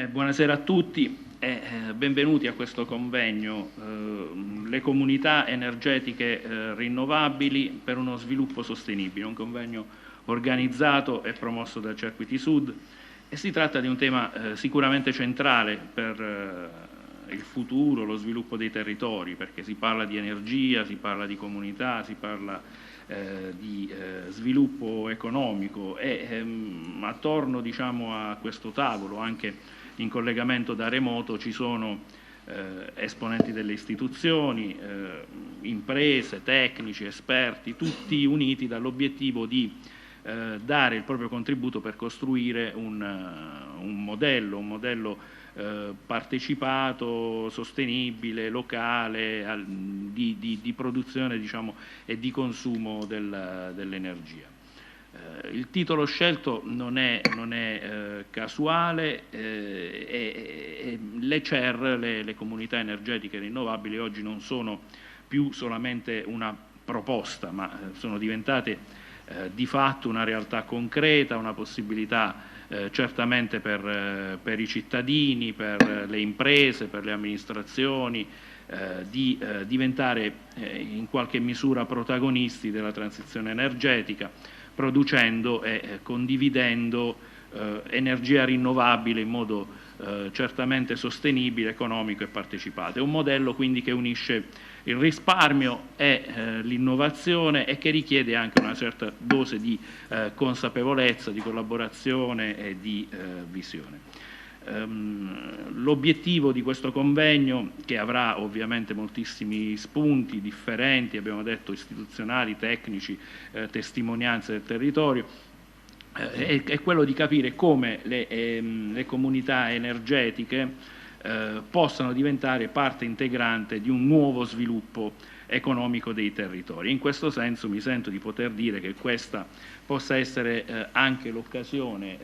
Buonasera a tutti e benvenuti a questo convegno Le comunità energetiche rinnovabili per uno sviluppo sostenibile, un convegno organizzato e promosso da Circuiti Sud, e si tratta di un tema sicuramente centrale per il futuro, lo sviluppo dei territori, perché si parla di energia, si parla di comunità, si parla di sviluppo economico e attorno, diciamo, a questo tavolo, anche in collegamento da remoto, ci sono esponenti delle istituzioni, imprese, tecnici, esperti, tutti uniti dall'obiettivo di dare il proprio contributo per costruire un modello partecipato, sostenibile, locale, di produzione, diciamo, e di consumo dell'energia. Il titolo scelto non è casuale, le CER, le comunità energetiche rinnovabili, oggi non sono più solamente una proposta, ma sono diventate di fatto una realtà concreta, una possibilità certamente per i cittadini, per le imprese, per le amministrazioni, di diventare in qualche misura protagonisti della transizione energetica, producendo e condividendo energia rinnovabile in modo certamente sostenibile, economico e partecipato. È un modello quindi che unisce il risparmio e l'innovazione e che richiede anche una certa dose di consapevolezza, di collaborazione e di visione. L'obiettivo di questo convegno, che avrà ovviamente moltissimi spunti differenti, abbiamo detto istituzionali, tecnici, testimonianze del territorio, è quello di capire come le comunità energetiche possano diventare parte integrante di un nuovo sviluppo economico dei territori. In questo senso mi sento di poter dire che questa possa essere anche l'occasione,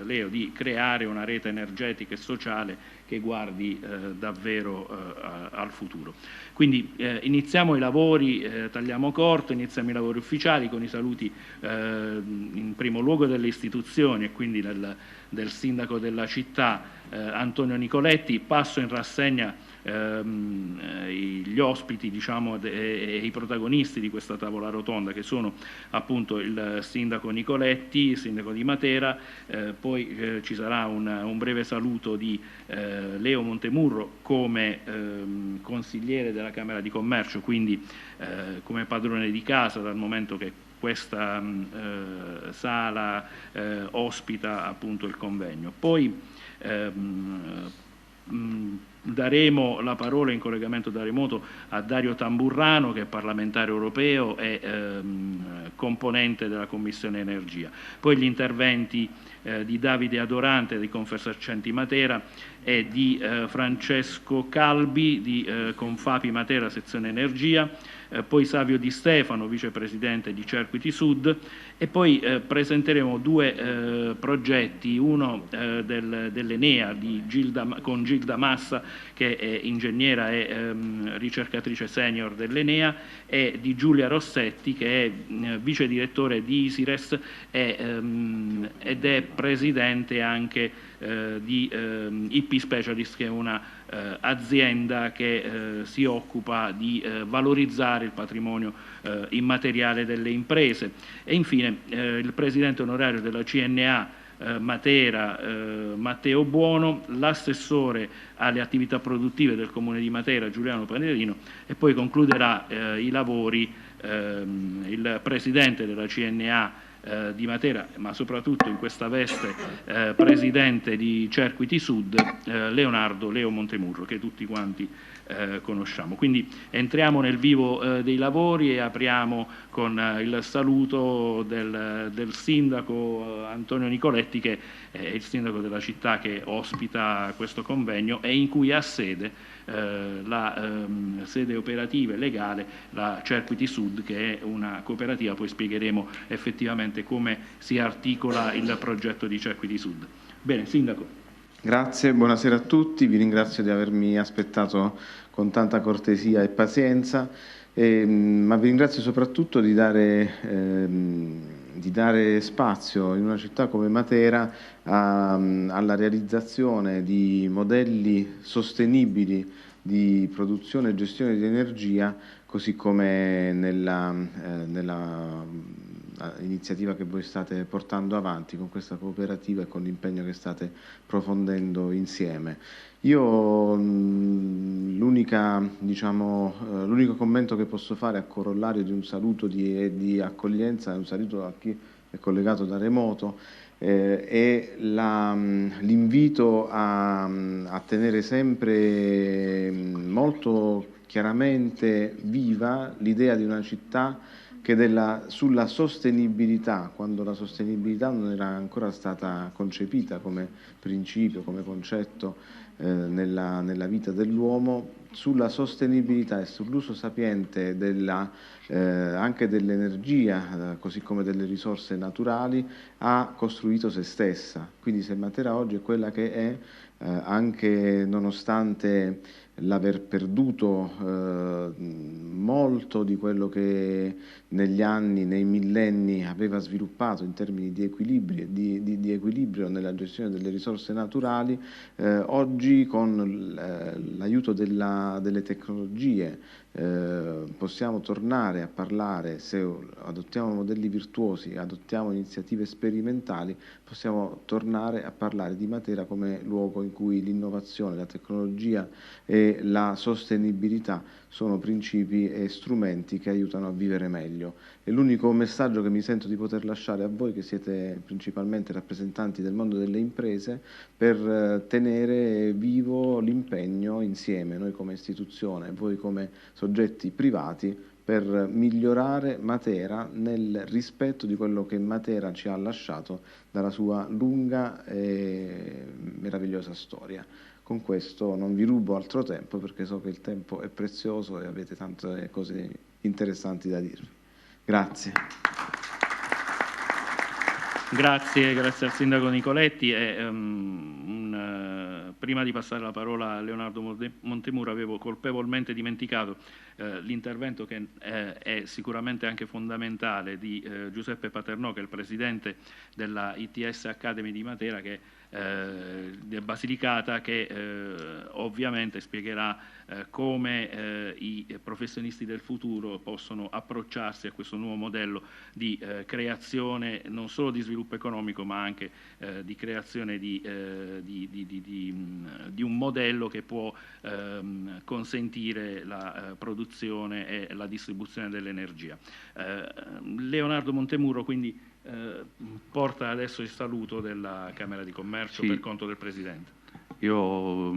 Leo, di creare una rete energetica e sociale che guardi davvero al futuro. Quindi iniziamo i lavori, tagliamo corto, iniziamo i lavori ufficiali con i saluti in primo luogo delle istituzioni e quindi del sindaco della città Antonio Nicoletti. Passo in rassegna gli ospiti, diciamo, e i protagonisti di questa tavola rotonda, che sono appunto il sindaco Nicoletti, il sindaco di Matera, poi ci sarà un breve saluto di Leo Montemurro come consigliere della Camera di Commercio, quindi come padrone di casa, dal momento che questa sala ospita appunto il convegno. Poi daremo la parola in collegamento da remoto a Dario Tamburrano, che è parlamentare europeo e componente della Commissione Energia. Poi gli interventi di Davide Adorante di Confesercenti Matera e di Francesco Calbi di Confapi Matera sezione Energia, poi Savio Di Stefano, vicepresidente di Circuiti Sud, e poi presenteremo due progetti, uno dell'Enea con Gilda Massa, che è ingegnera e ricercatrice senior dell'Enea, e di Giulia Rossetti, che è vice direttore di Isires ed è presidente anche di IP Specialist, che è una azienda che si occupa di valorizzare il patrimonio immateriale delle imprese. E infine il presidente onorario della CNA Matera, Matteo Buono, l'assessore alle attività produttive del Comune di Matera, Giuliano Panerino, e poi concluderà i lavori il presidente della CNA di Matera, ma soprattutto in questa veste presidente di Circuiti Sud, Leo Montemurro, che tutti quanti conosciamo. Quindi entriamo nel vivo dei lavori e apriamo con il saluto del sindaco Antonio Nicoletti, che è il sindaco della città che ospita questo convegno e in cui ha sede la sede operativa e legale, la Circuiti Sud, che è una cooperativa. Poi spiegheremo effettivamente come si articola il progetto di Circuiti Sud. Bene, sindaco. Grazie, buonasera a tutti, vi ringrazio di avermi aspettato con tanta cortesia e pazienza, ma vi ringrazio soprattutto di dare dare spazio in una città come Matera alla realizzazione di modelli sostenibili di produzione e gestione di energia, così come nella iniziativa che voi state portando avanti con questa cooperativa e con l'impegno che state profondendo insieme. Io l'unico commento che posso fare a corollario di un saluto di accoglienza, un saluto a chi è collegato da remoto, è l'invito a tenere sempre molto chiaramente viva l'idea di una città che sulla sostenibilità, quando la sostenibilità non era ancora stata concepita come principio, come concetto nella vita dell'uomo, sulla sostenibilità e sull'uso sapiente anche dell'energia, così come delle risorse naturali, ha costruito se stessa. Quindi se Matera oggi è quella che è, anche nonostante l'aver perduto molto di quello che negli anni, nei millenni aveva sviluppato in termini di equilibrio nella gestione delle risorse naturali, oggi con l'aiuto delle tecnologie possiamo tornare a parlare, se adottiamo modelli virtuosi, adottiamo iniziative sperimentali, possiamo tornare a parlare di Matera come luogo in cui l'innovazione, la tecnologia e la sostenibilità sono principi e strumenti che aiutano a vivere meglio. E l'unico messaggio che mi sento di poter lasciare a voi, che siete principalmente rappresentanti del mondo delle imprese, per tenere vivo l'impegno insieme, noi come istituzione, voi come soggetti privati, per migliorare Matera nel rispetto di quello che Matera ci ha lasciato dalla sua lunga e meravigliosa storia. Con questo non vi rubo altro tempo, perché so che il tempo è prezioso e avete tante cose interessanti da dirvi. Grazie. Grazie al Sindaco Nicoletti. Prima di passare la parola a Leonardo Montemuro, avevo colpevolmente dimenticato l'intervento che è sicuramente anche fondamentale di Giuseppe Paternò, che è il presidente della ITS Academy di Matera, di Basilicata, che ovviamente spiegherà come i professionisti del futuro possono approcciarsi a questo nuovo modello di creazione non solo di sviluppo economico, ma anche di creazione di un modello che può consentire la produzione e la distribuzione dell'energia. Leonardo Montemuro quindi porta adesso il saluto della Camera di Commercio, sì, per conto del Presidente. Io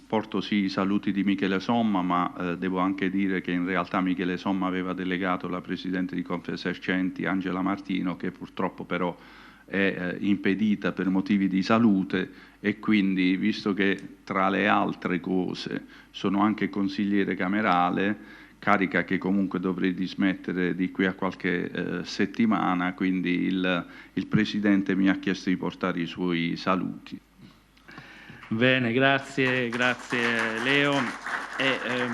porto sì i saluti di Michele Somma, ma devo anche dire che in realtà Michele Somma aveva delegato la Presidente di Confesercenti, Angela Martino, che purtroppo però è impedita per motivi di salute, e quindi, visto che tra le altre cose sono anche consigliere camerale, carica che comunque dovrei dismettere di qui a qualche settimana, quindi il Presidente mi ha chiesto di portare i suoi saluti. Bene, grazie Leo.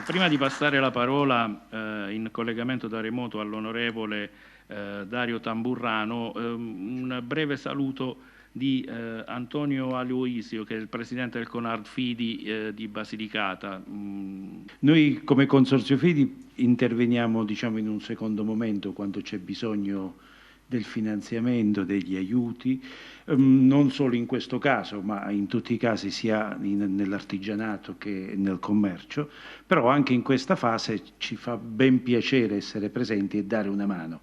Prima di passare la parola in collegamento da remoto all'onorevole Dario Tamburrano, un breve saluto di Antonio Aloisio, che è il presidente del Conard Fidi di Basilicata. Noi come Consorzio Fidi interveniamo, diciamo, in un secondo momento, quando c'è bisogno del finanziamento, degli aiuti, non solo in questo caso, ma in tutti i casi, sia nell'artigianato che nel commercio, però anche in questa fase ci fa ben piacere essere presenti e dare una mano.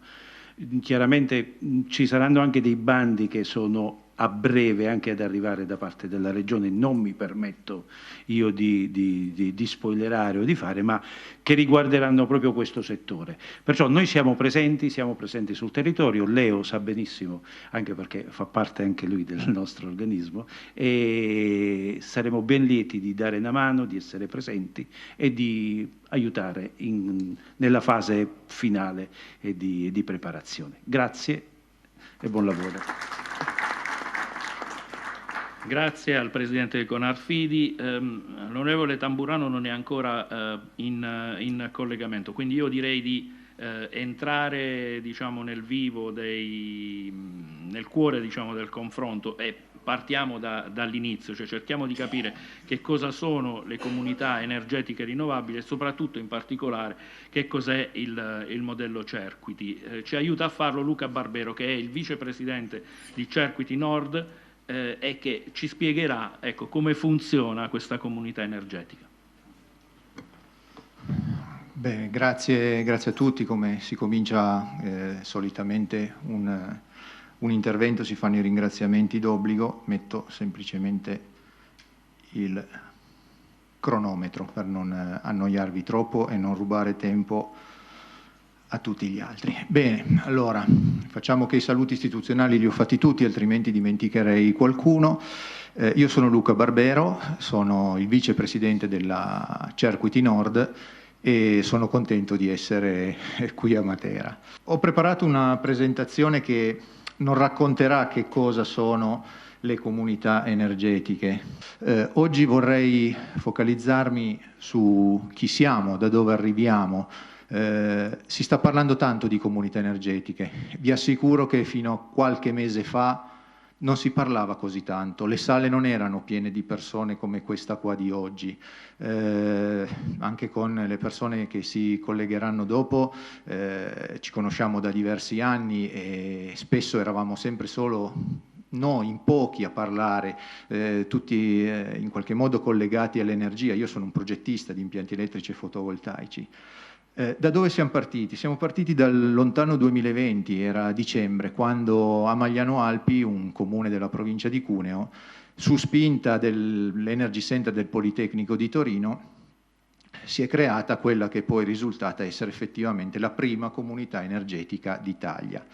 Chiaramente ci saranno anche dei bandi che sono a breve anche ad arrivare da parte della Regione, non mi permetto io di spoilerare o di fare, ma che riguarderanno proprio questo settore. Perciò noi siamo presenti sul territorio, Leo sa benissimo, anche perché fa parte anche lui del nostro organismo, e saremo ben lieti di dare una mano, di essere presenti e di aiutare nella fase finale e di preparazione. Grazie e buon lavoro. Grazie al Presidente del Conard Fidi. L'onorevole Tamburrano non è ancora in collegamento, quindi io direi di entrare, diciamo, nel vivo, nel cuore, diciamo, del confronto, e partiamo dall'inizio, cioè cerchiamo di capire che cosa sono le comunità energetiche rinnovabili e soprattutto, in particolare, che cos'è il modello Cerquiti. Ci aiuta a farlo Luca Barbero, che è il vicepresidente di Cerquiti Nord, e che ci spiegherà, ecco, come funziona questa comunità energetica. Bene, grazie a tutti. Come si comincia solitamente un intervento, si fanno i ringraziamenti d'obbligo. Metto semplicemente il cronometro per non annoiarvi troppo e non rubare tempo a tutti gli altri. Bene, allora, facciamo che i saluti istituzionali li ho fatti tutti, altrimenti dimenticherei qualcuno. Io sono Luca Barbero, sono il vicepresidente della Cerquiti Nord e sono contento di essere qui a Matera. Ho preparato una presentazione che non racconterà che cosa sono le comunità energetiche. Oggi vorrei focalizzarmi su chi siamo, da dove arriviamo. Si sta parlando tanto di comunità energetiche. Vi assicuro che fino a qualche mese fa non si parlava così tanto, le sale non erano piene di persone come questa qua di oggi, anche con le persone che si collegheranno dopo, ci conosciamo da diversi anni e spesso eravamo sempre solo noi, in pochi a parlare, tutti in qualche modo collegati all'energia. Io sono un progettista di impianti elettrici e fotovoltaici. Da dove siamo partiti? Siamo partiti dal lontano 2020, era dicembre, quando a Magliano Alpi, un comune della provincia di Cuneo, su spinta dell'Energy Center del Politecnico di Torino, si è creata quella che poi è risultata essere effettivamente la prima comunità energetica d'Italia.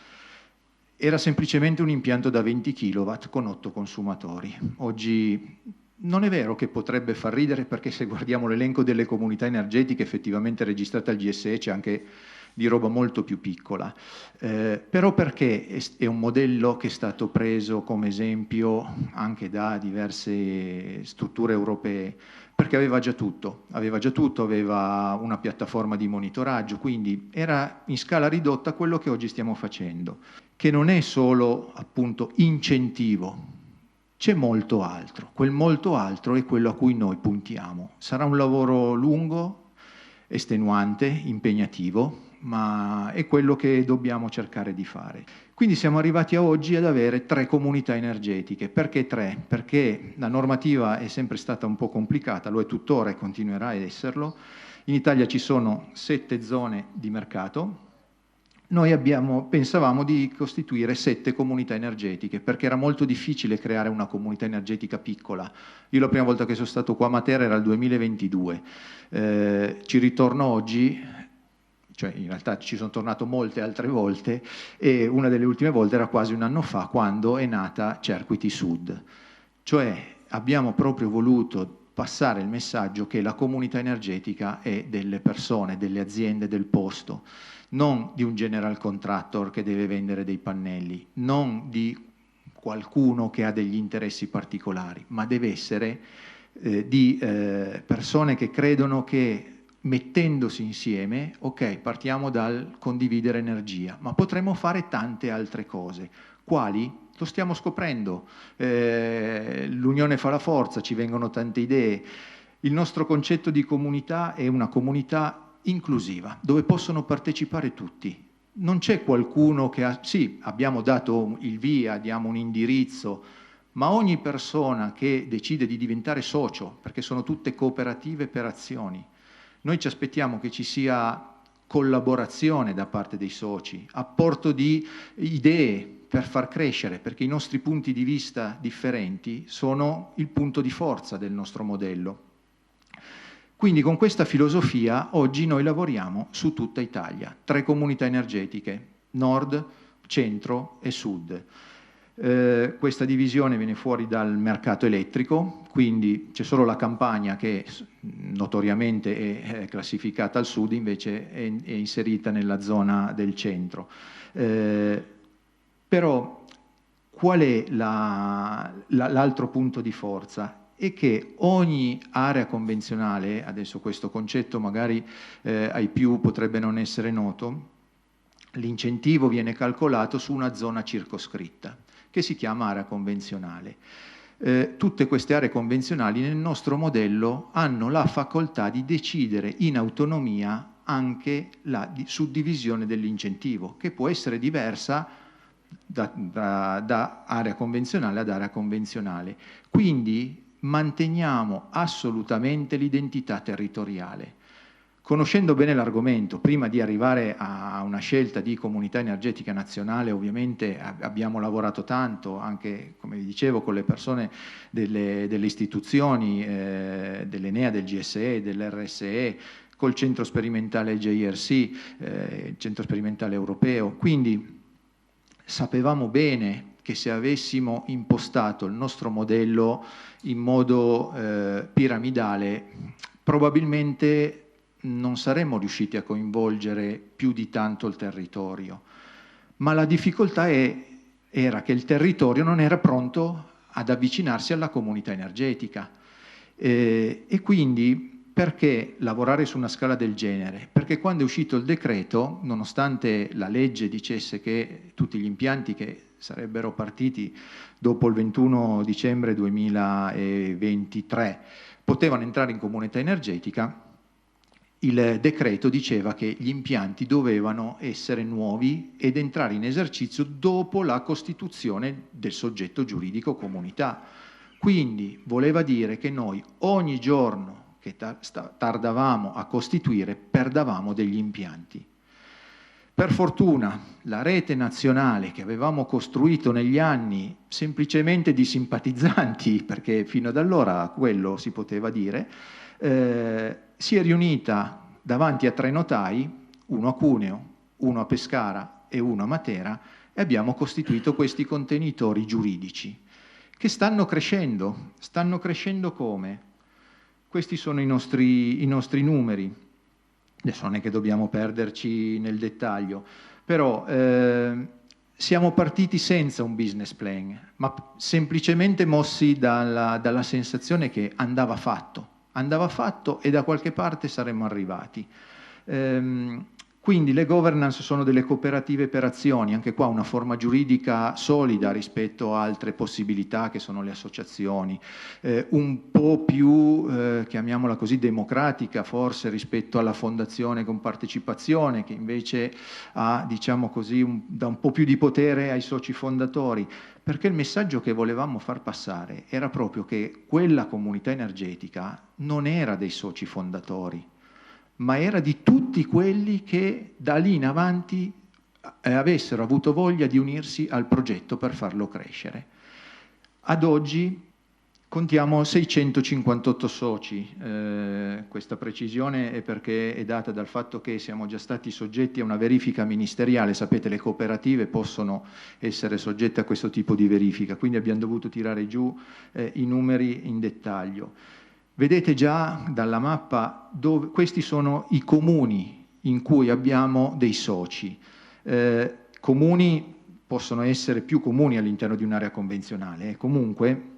Era semplicemente un impianto da 20 kW con 8 consumatori. Oggi non è vero che potrebbe far ridere, perché se guardiamo l'elenco delle comunità energetiche effettivamente registrate al GSE c'è anche di roba molto più piccola, però perché è un modello che è stato preso come esempio anche da diverse strutture europee, perché aveva già tutto, aveva una piattaforma di monitoraggio, quindi era in scala ridotta quello che oggi stiamo facendo, che non è solo appunto incentivo. C'è molto altro, quel molto altro è quello a cui noi puntiamo. Sarà un lavoro lungo, estenuante, impegnativo, ma è quello che dobbiamo cercare di fare. Quindi siamo arrivati a oggi ad avere 3 comunità energetiche. Perché 3? Perché la normativa è sempre stata un po' complicata, lo è tuttora e continuerà ad esserlo. In Italia ci sono 7 zone di mercato. Noi pensavamo di costituire 7 comunità energetiche, perché era molto difficile creare una comunità energetica piccola. Io la prima volta che sono stato qua a Matera era il 2022, ci ritorno oggi, cioè in realtà ci sono tornato molte altre volte, e una delle ultime volte era quasi un anno fa, quando è nata Cerquiti Sud. Cioè abbiamo proprio voluto passare il messaggio che la comunità energetica è delle persone, delle aziende del posto, non di un general contractor che deve vendere dei pannelli, non di qualcuno che ha degli interessi particolari, ma deve essere di persone che credono che mettendosi insieme, ok, partiamo dal condividere energia, ma potremmo fare tante altre cose. Quali? Lo stiamo scoprendo. L'unione fa la forza, ci vengono tante idee. Il nostro concetto di comunità è una comunità inclusiva, dove possono partecipare tutti. Non c'è qualcuno che ha... Sì, abbiamo dato il via, diamo un indirizzo, ma ogni persona che decide di diventare socio, perché sono tutte cooperative per azioni, noi ci aspettiamo che ci sia collaborazione da parte dei soci, apporto di idee per far crescere, perché i nostri punti di vista differenti sono il punto di forza del nostro modello. Quindi con questa filosofia oggi noi lavoriamo su tutta Italia, 3 comunità energetiche, nord, centro e sud. Questa divisione viene fuori dal mercato elettrico, quindi c'è solo la Campania che notoriamente è classificata al sud, invece è inserita nella zona del centro. Però qual è l'altro punto di forza? È che ogni area convenzionale, adesso questo concetto magari ai più potrebbe non essere noto, L'incentivo viene calcolato su una zona circoscritta, che si chiama area convenzionale. Tutte queste aree convenzionali nel nostro modello hanno la facoltà di decidere in autonomia anche la suddivisione dell'incentivo, che può essere diversa da area convenzionale ad area convenzionale. Quindi manteniamo assolutamente l'identità territoriale. Conoscendo bene l'argomento, prima di arrivare a una scelta di comunità energetica nazionale, ovviamente abbiamo lavorato tanto, anche, come vi dicevo, con le persone delle istituzioni, dell'Enea, del GSE, dell'RSE, col centro sperimentale JRC, centro sperimentale europeo. Quindi sapevamo bene che se avessimo impostato il nostro modello in modo piramidale, probabilmente non saremmo riusciti a coinvolgere più di tanto il territorio. Ma la difficoltà era che il territorio non era pronto ad avvicinarsi alla comunità energetica. E quindi perché lavorare su una scala del genere? Perché quando è uscito il decreto, nonostante la legge dicesse che tutti gli impianti che sarebbero partiti dopo il 21 dicembre 2023 potevano entrare in comunità energetica, il decreto diceva che gli impianti dovevano essere nuovi ed entrare in esercizio dopo la costituzione del soggetto giuridico comunità. Quindi voleva dire che noi ogni giorno che tardavamo a costituire perdavamo degli impianti. Per fortuna la rete nazionale che avevamo costruito negli anni semplicemente di simpatizzanti, perché fino ad allora quello si poteva dire, si è riunita davanti a 3 notai, uno a Cuneo, uno a Pescara e uno a Matera, e abbiamo costituito questi contenitori giuridici che stanno crescendo. Stanno crescendo come? Questi sono i nostri numeri. Adesso non è che dobbiamo perderci nel dettaglio, però siamo partiti senza un business plan, ma semplicemente mossi dalla sensazione che andava fatto e da qualche parte saremmo arrivati. Quindi le governance sono delle cooperative per azioni, anche qua una forma giuridica solida rispetto a altre possibilità che sono le associazioni, un po' più, chiamiamola così, democratica forse rispetto alla fondazione con partecipazione, che invece ha, diciamo così, dà un po' più di potere ai soci fondatori, perché il messaggio che volevamo far passare era proprio che quella comunità energetica non era dei soci fondatori, ma era di tutti quelli che da lì in avanti avessero avuto voglia di unirsi al progetto per farlo crescere. Ad oggi contiamo 658 soci, questa precisione è perché è data dal fatto che siamo già stati soggetti a una verifica ministeriale. Sapete, le cooperative possono essere soggette a questo tipo di verifica, quindi abbiamo dovuto tirare giù i numeri in dettaglio. Vedete già dalla mappa dove questi sono i comuni in cui abbiamo dei soci. Comuni possono essere più comuni all'interno di un'area convenzionale, comunque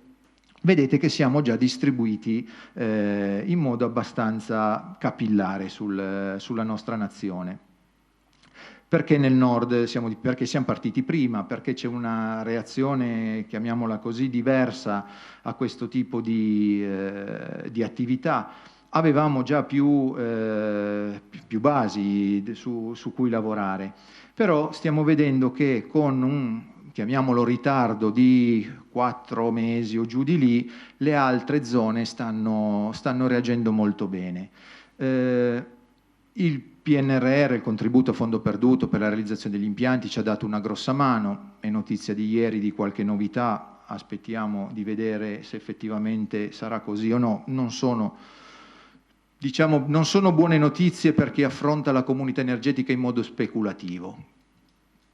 vedete che siamo già distribuiti in modo abbastanza capillare sulla nostra nazione. Perché nel nord perché siamo partiti prima? Perché c'è una reazione, chiamiamola così, diversa a questo tipo di attività. Avevamo già più basi su cui lavorare, però stiamo vedendo che con un, chiamiamolo, ritardo di 4 mesi o giù di lì, le altre zone stanno reagendo molto bene. Il PNRR, il contributo a fondo perduto per la realizzazione degli impianti, ci ha dato una grossa mano. È notizia di ieri di qualche novità, aspettiamo di vedere se effettivamente sarà così o no. Non sono buone notizie per chi affronta la comunità energetica in modo speculativo.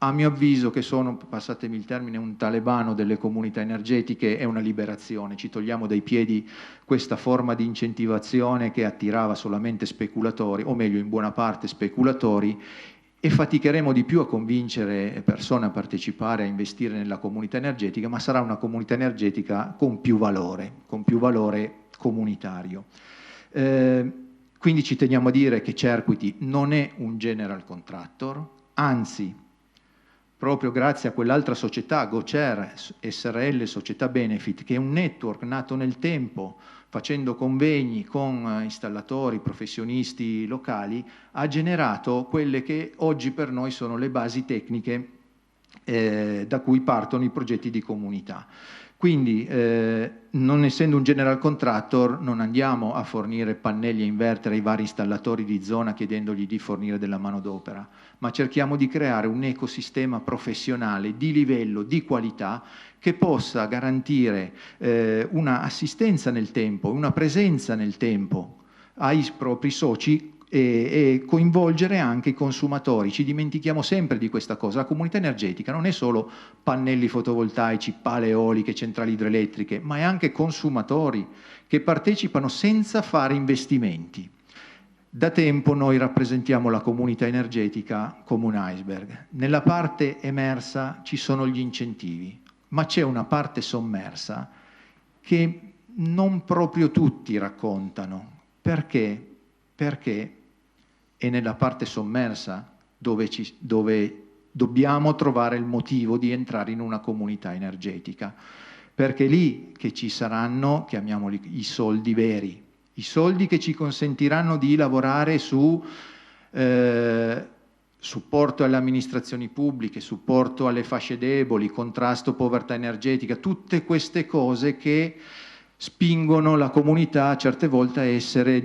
A mio avviso, che sono, passatemi il termine, un talebano delle comunità energetiche, è una liberazione. Ci togliamo dai piedi questa forma di incentivazione che attirava solamente speculatori, o meglio in buona parte speculatori, e faticheremo di più a convincere persone a partecipare, a investire nella comunità energetica, ma sarà una comunità energetica con più valore comunitario. Quindi ci teniamo a dire che Cerquiti non è un general contractor, anzi, proprio grazie a quell'altra società, GoCer SRL, società Benefit, che è un network nato nel tempo, facendo convegni con installatori, professionisti locali, ha generato quelle che oggi per noi sono le basi tecniche da cui partono i progetti di comunità. Quindi, non essendo un general contractor, non andiamo a fornire pannelli e inverter ai vari installatori di zona chiedendogli di fornire della manodopera, ma cerchiamo di creare un ecosistema professionale di livello, di qualità, che possa garantire una assistenza nel tempo, una presenza nel tempo ai propri soci e coinvolgere anche i consumatori. Ci dimentichiamo sempre di questa cosa. La comunità energetica non è solo pannelli fotovoltaici, pale eoliche, centrali idroelettriche, ma è anche consumatori che partecipano senza fare investimenti. Da tempo noi rappresentiamo la comunità energetica come un iceberg. Nella parte emersa ci sono gli incentivi, ma c'è una parte sommersa che non proprio tutti raccontano. Perché? Perché è nella parte sommersa dove dobbiamo trovare il motivo di entrare in una comunità energetica, perché è lì che ci saranno, chiamiamoli, i soldi veri, i soldi che ci consentiranno di lavorare su supporto alle amministrazioni pubbliche, supporto alle fasce deboli, contrasto povertà energetica, tutte queste cose che spingono la comunità certe volte a essere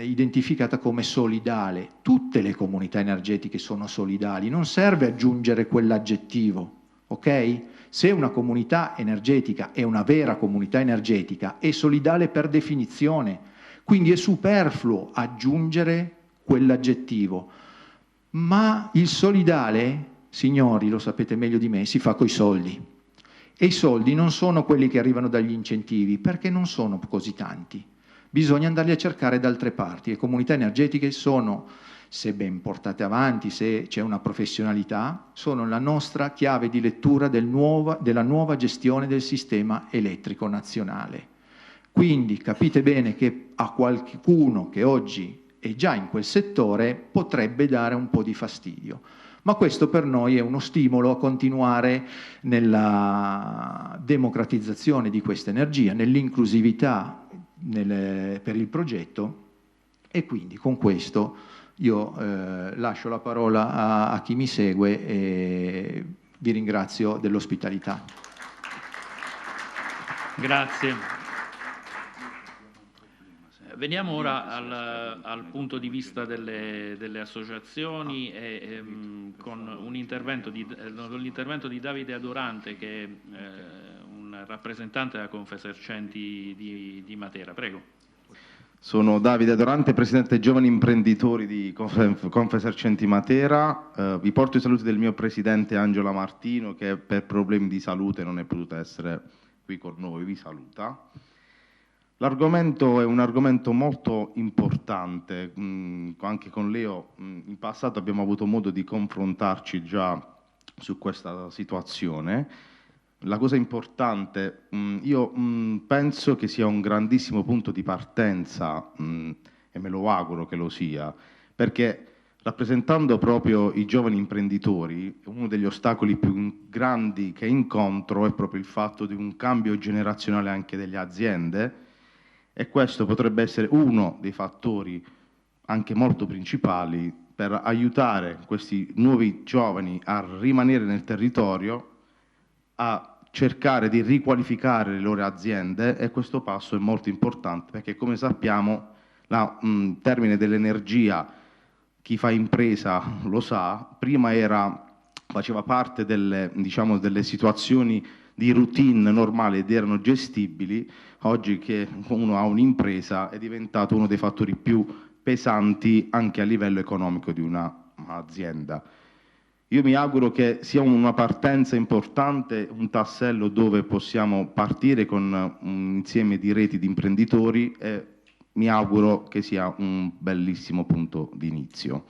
identificata come solidale. Tutte le comunità energetiche sono solidali, non serve aggiungere quell'aggettivo, ok? Se una comunità energetica è una vera comunità energetica, è solidale per definizione, quindi è superfluo aggiungere quell'aggettivo. Ma il solidale, signori, lo sapete meglio di me, si fa coi soldi. E i soldi non sono quelli che arrivano dagli incentivi, perché non sono così tanti. Bisogna andarli a cercare da altre parti. Le comunità energetiche sono, se ben portate avanti, se c'è una professionalità, sono la nostra chiave di lettura della nuova gestione del sistema elettrico nazionale. Quindi capite bene che a qualcuno che oggi è già in quel settore potrebbe dare un po' di fastidio. Ma questo per noi è uno stimolo a continuare nella democratizzazione di questa energia, nell'inclusività per il progetto, e quindi con questo io lascio la parola a chi mi segue e vi ringrazio dell'ospitalità. Grazie. Veniamo ora al punto di vista delle associazioni con l'intervento di Davide Adorante, che è un rappresentante della Confesercenti di Matera. Prego. Sono Davide Adorante, presidente Giovani Imprenditori di Confesercenti Matera. Vi porto i saluti del mio presidente Angela Martino, che per problemi di salute non è potuta essere qui con noi. Vi saluta. L'argomento è un argomento molto importante, anche con Leo in passato abbiamo avuto modo di confrontarci già su questa situazione. La cosa importante, io penso che sia un grandissimo punto di partenza, e me lo auguro che lo sia, perché rappresentando proprio i giovani imprenditori, uno degli ostacoli più grandi che incontro è proprio il fatto di un cambio generazionale anche delle aziende, e questo potrebbe essere uno dei fattori anche molto principali per aiutare questi nuovi giovani a rimanere nel territorio, a cercare di riqualificare le loro aziende, e questo passo è molto importante perché, come sappiamo, il termine dell'energia, chi fa impresa lo sa, prima faceva parte delle situazioni di routine normali ed erano gestibili. Oggi che uno ha un'impresa è diventato uno dei fattori più pesanti anche a livello economico di un'azienda. Io mi auguro che sia una partenza importante, un tassello dove possiamo partire con un insieme di reti di imprenditori, e mi auguro che sia un bellissimo punto di inizio.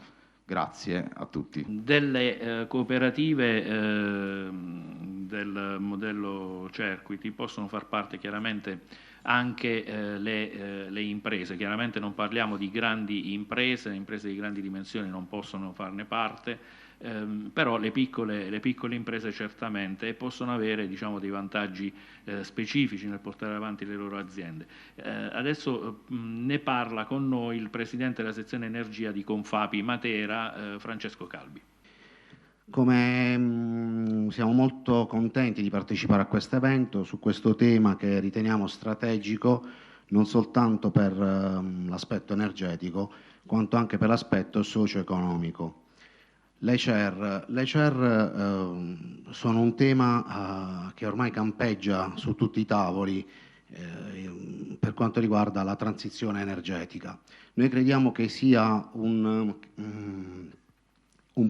Grazie a tutti. Delle cooperative del modello Cerquiti possono far parte chiaramente anche le imprese. Chiaramente non parliamo di grandi imprese, le imprese di grandi dimensioni non possono farne parte, però le piccole imprese certamente possono avere, diciamo, dei vantaggi specifici nel portare avanti le loro aziende. Adesso ne parla con noi il Presidente della sezione energia di Confapi Matera, Francesco Calvi. Come siamo molto contenti di partecipare a questo evento su questo tema che riteniamo strategico non soltanto per l'aspetto energetico quanto anche per l'aspetto socio-economico. Le CER sono un tema che ormai campeggia su tutti i tavoli per quanto riguarda la transizione energetica. Noi crediamo che sia un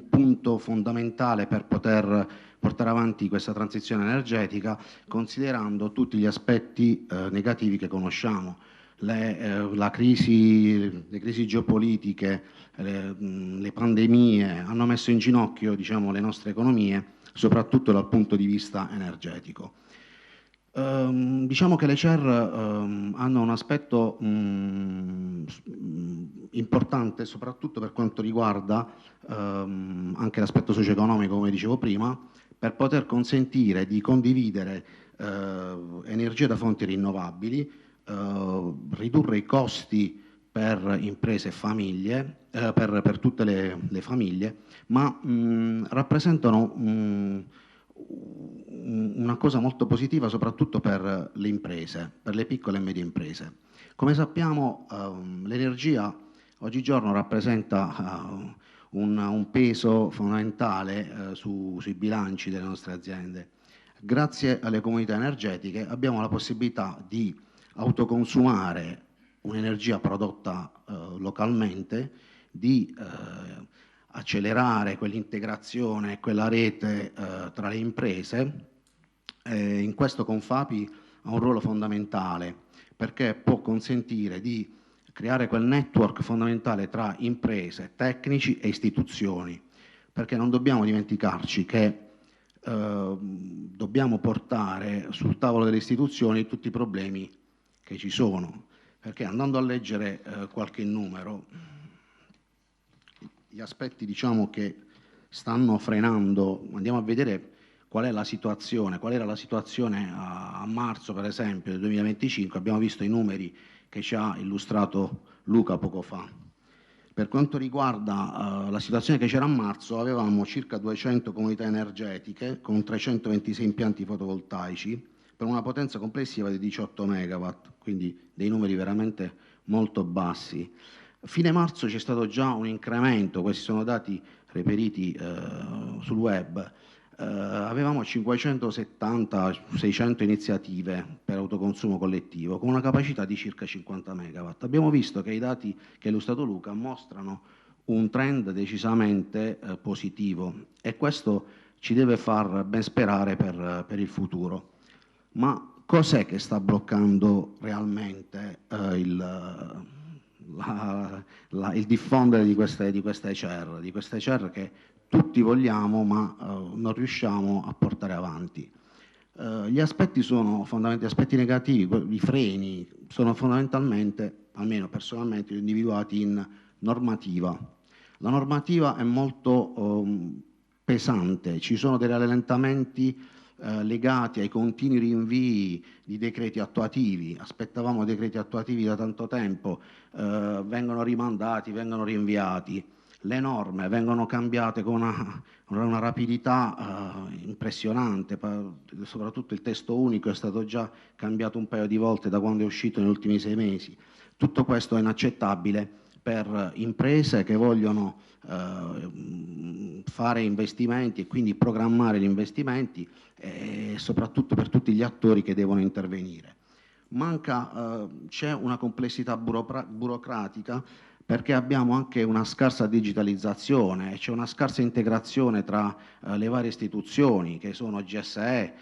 punto fondamentale per poter portare avanti questa transizione energetica, considerando tutti gli aspetti negativi che conosciamo. Le crisi geopolitiche, le pandemie hanno messo in ginocchio, diciamo, le nostre economie, soprattutto dal punto di vista energetico. Diciamo che le CER hanno un aspetto importante soprattutto per quanto riguarda anche l'aspetto socio-economico, come dicevo prima, per poter consentire di condividere energia da fonti rinnovabili, ridurre i costi per imprese e famiglie, per tutte le famiglie, ma rappresentano una cosa molto positiva soprattutto per le imprese, per le piccole e medie imprese. Come sappiamo l'energia oggigiorno rappresenta un peso fondamentale sui bilanci delle nostre aziende. Grazie alle comunità energetiche abbiamo la possibilità di autoconsumare un'energia prodotta localmente, di accelerare quell'integrazione, quella rete tra le imprese. In questo Confapi ha un ruolo fondamentale perché può consentire di creare quel network fondamentale tra imprese, tecnici e istituzioni, perché non dobbiamo dimenticarci che dobbiamo portare sul tavolo delle istituzioni tutti i problemi che ci sono, perché andando a leggere qualche numero, gli aspetti, diciamo, che stanno frenando, andiamo a vedere qual è la situazione, qual era la situazione a marzo per esempio del 2025, abbiamo visto i numeri che ci ha illustrato Luca poco fa. Per quanto riguarda la situazione che c'era a marzo, avevamo circa 200 comunità energetiche con 326 impianti fotovoltaici per una potenza complessiva di 18 megawatt, quindi dei numeri veramente molto bassi. Fine marzo c'è stato già un incremento, questi sono dati reperiti sul web, avevamo 570-600 iniziative per autoconsumo collettivo con una capacità di circa 50 megawatt. Abbiamo visto che i dati che ha illustrato Luca mostrano un trend decisamente positivo e questo ci deve far ben sperare per il futuro. Ma cos'è che sta bloccando realmente il diffondere di queste CER che tutti vogliamo ma non riusciamo a portare avanti? Gli aspetti sono fondamentalmente aspetti negativi, i freni sono fondamentalmente, almeno personalmente, individuati in normativa. La normativa è molto pesante, ci sono dei rallentamenti legati ai continui rinvii di decreti attuativi. Aspettavamo decreti attuativi da tanto tempo, vengono rimandati, vengono rinviati, le norme vengono cambiate con una rapidità impressionante, soprattutto il testo unico è stato già cambiato un paio di volte da quando è uscito negli ultimi 6 mesi. Tutto questo è inaccettabile per imprese che vogliono fare investimenti e quindi programmare gli investimenti e soprattutto per tutti gli attori che devono intervenire. C'è una complessità burocratica perché abbiamo anche una scarsa digitalizzazione, c'è una scarsa integrazione tra le varie istituzioni che sono GSE,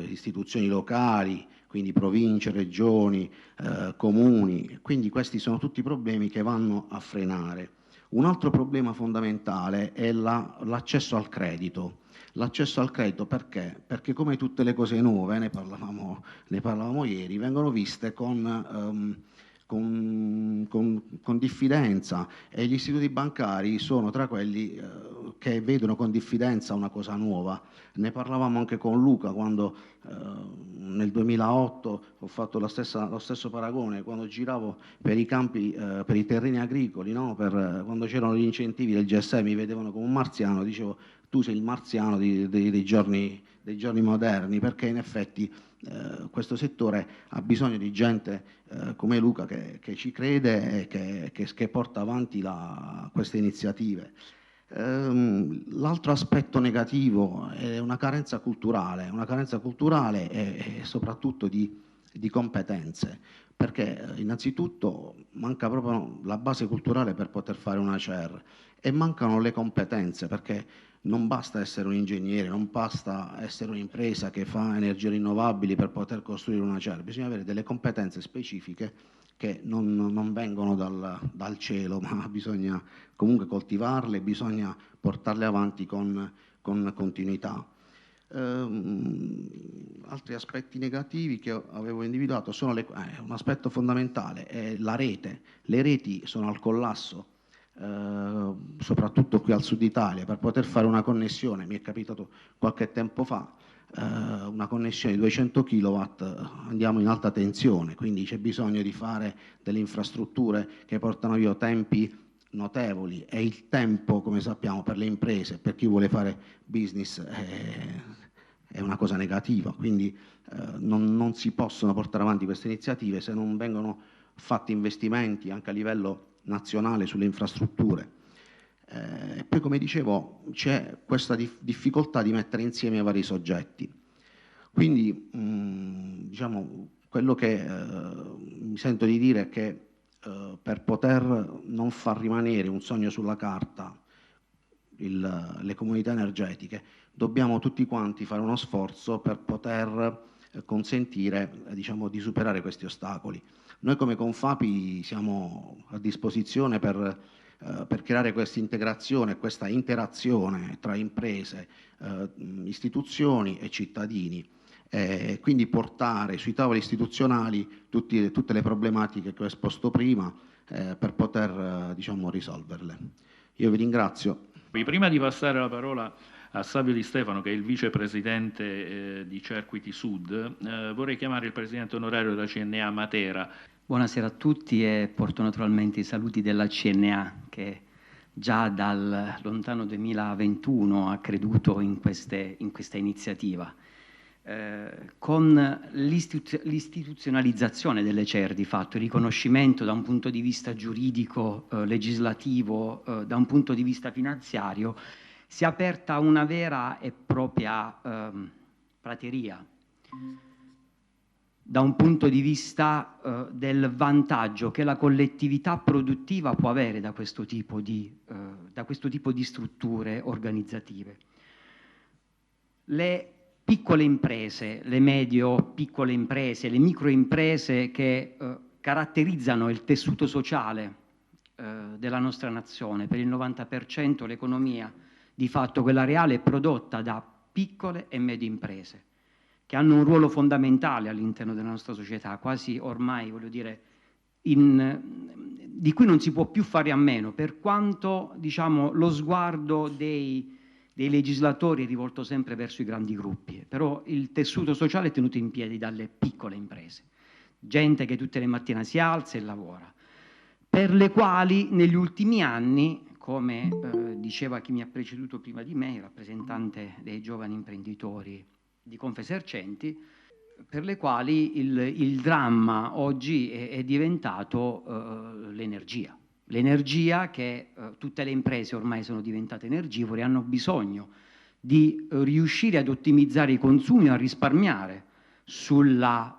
istituzioni locali, quindi province, regioni, comuni, quindi questi sono tutti problemi che vanno a frenare. Un altro problema fondamentale è l'accesso al credito. L'accesso al credito perché? Perché come tutte le cose nuove, ne parlavamo ieri, vengono viste con con diffidenza, e gli istituti bancari sono tra quelli che vedono con diffidenza una cosa nuova. Ne parlavamo anche con Luca quando nel 2008 ho fatto lo stesso paragone, quando giravo per i campi, per i terreni agricoli, no? Quando c'erano gli incentivi del GSE mi vedevano come un marziano, dicevo tu sei il marziano dei giorni moderni, perché in effetti questo settore ha bisogno di gente come Luca che ci crede e che porta avanti queste iniziative. L'altro aspetto negativo è una carenza culturale e soprattutto di competenze, perché innanzitutto manca proprio la base culturale per poter fare una CER e mancano le competenze, perché non basta essere un ingegnere, non basta essere un'impresa che fa energie rinnovabili per poter costruire una CER, bisogna avere delle competenze specifiche che non vengono dal cielo, ma bisogna comunque coltivarle, bisogna portarle avanti con continuità. Altri aspetti negativi che avevo individuato sono un aspetto fondamentale è la rete. Le reti sono al collasso, soprattutto qui al sud Italia. Per poter fare una connessione, mi è capitato qualche tempo fa, una connessione di 200 kW, andiamo in alta tensione, quindi c'è bisogno di fare delle infrastrutture che portano via tempi notevoli, e il tempo, come sappiamo, per le imprese, per chi vuole fare business è una cosa negativa, quindi non si possono portare avanti queste iniziative se non vengono fatti investimenti anche a livello nazionale sulle infrastrutture. E poi, come dicevo, c'è questa difficoltà di mettere insieme i vari soggetti. Quindi, diciamo, quello che mi sento di dire è che per poter non far rimanere un sogno sulla carta le comunità energetiche, dobbiamo tutti quanti fare uno sforzo per poter consentire, diciamo, di superare questi ostacoli. Noi come Confapi siamo a disposizione per creare questa integrazione, questa interazione tra imprese, istituzioni e cittadini, quindi portare sui tavoli istituzionali tutte le problematiche che ho esposto prima per poter diciamo, risolverle. Io vi ringrazio. Prima di passare la parola a Savio Di Stefano, che è il vicepresidente di Cerquiti Sud, vorrei chiamare il presidente onorario della CNA Matera. Buonasera a tutti e porto naturalmente i saluti della CNA, che già dal lontano 2021 ha creduto in questa iniziativa. Con l'istituzionalizzazione delle CER, di fatto, il riconoscimento da un punto di vista giuridico, legislativo, da un punto di vista finanziario, si è aperta una vera e propria prateria da un punto di vista del vantaggio che la collettività produttiva può avere da questo tipo di strutture organizzative. Le piccole imprese, le medio-piccole imprese, le microimprese che caratterizzano il tessuto sociale della nostra nazione, per il 90% l'economia, di fatto quella reale, è prodotta da piccole e medie imprese, che hanno un ruolo fondamentale all'interno della nostra società, quasi ormai, voglio dire, di cui non si può più fare a meno, per quanto, diciamo, lo sguardo dei legislatori è rivolto sempre verso i grandi gruppi, però il tessuto sociale è tenuto in piedi dalle piccole imprese, gente che tutte le mattine si alza e lavora, per le quali negli ultimi anni, come diceva chi mi ha preceduto prima di me, il rappresentante dei giovani imprenditori di Confesercenti, per le quali il dramma oggi è diventato l'energia. L'energia che tutte le imprese ormai sono diventate energivore, hanno bisogno di riuscire ad ottimizzare i consumi, a risparmiare sulle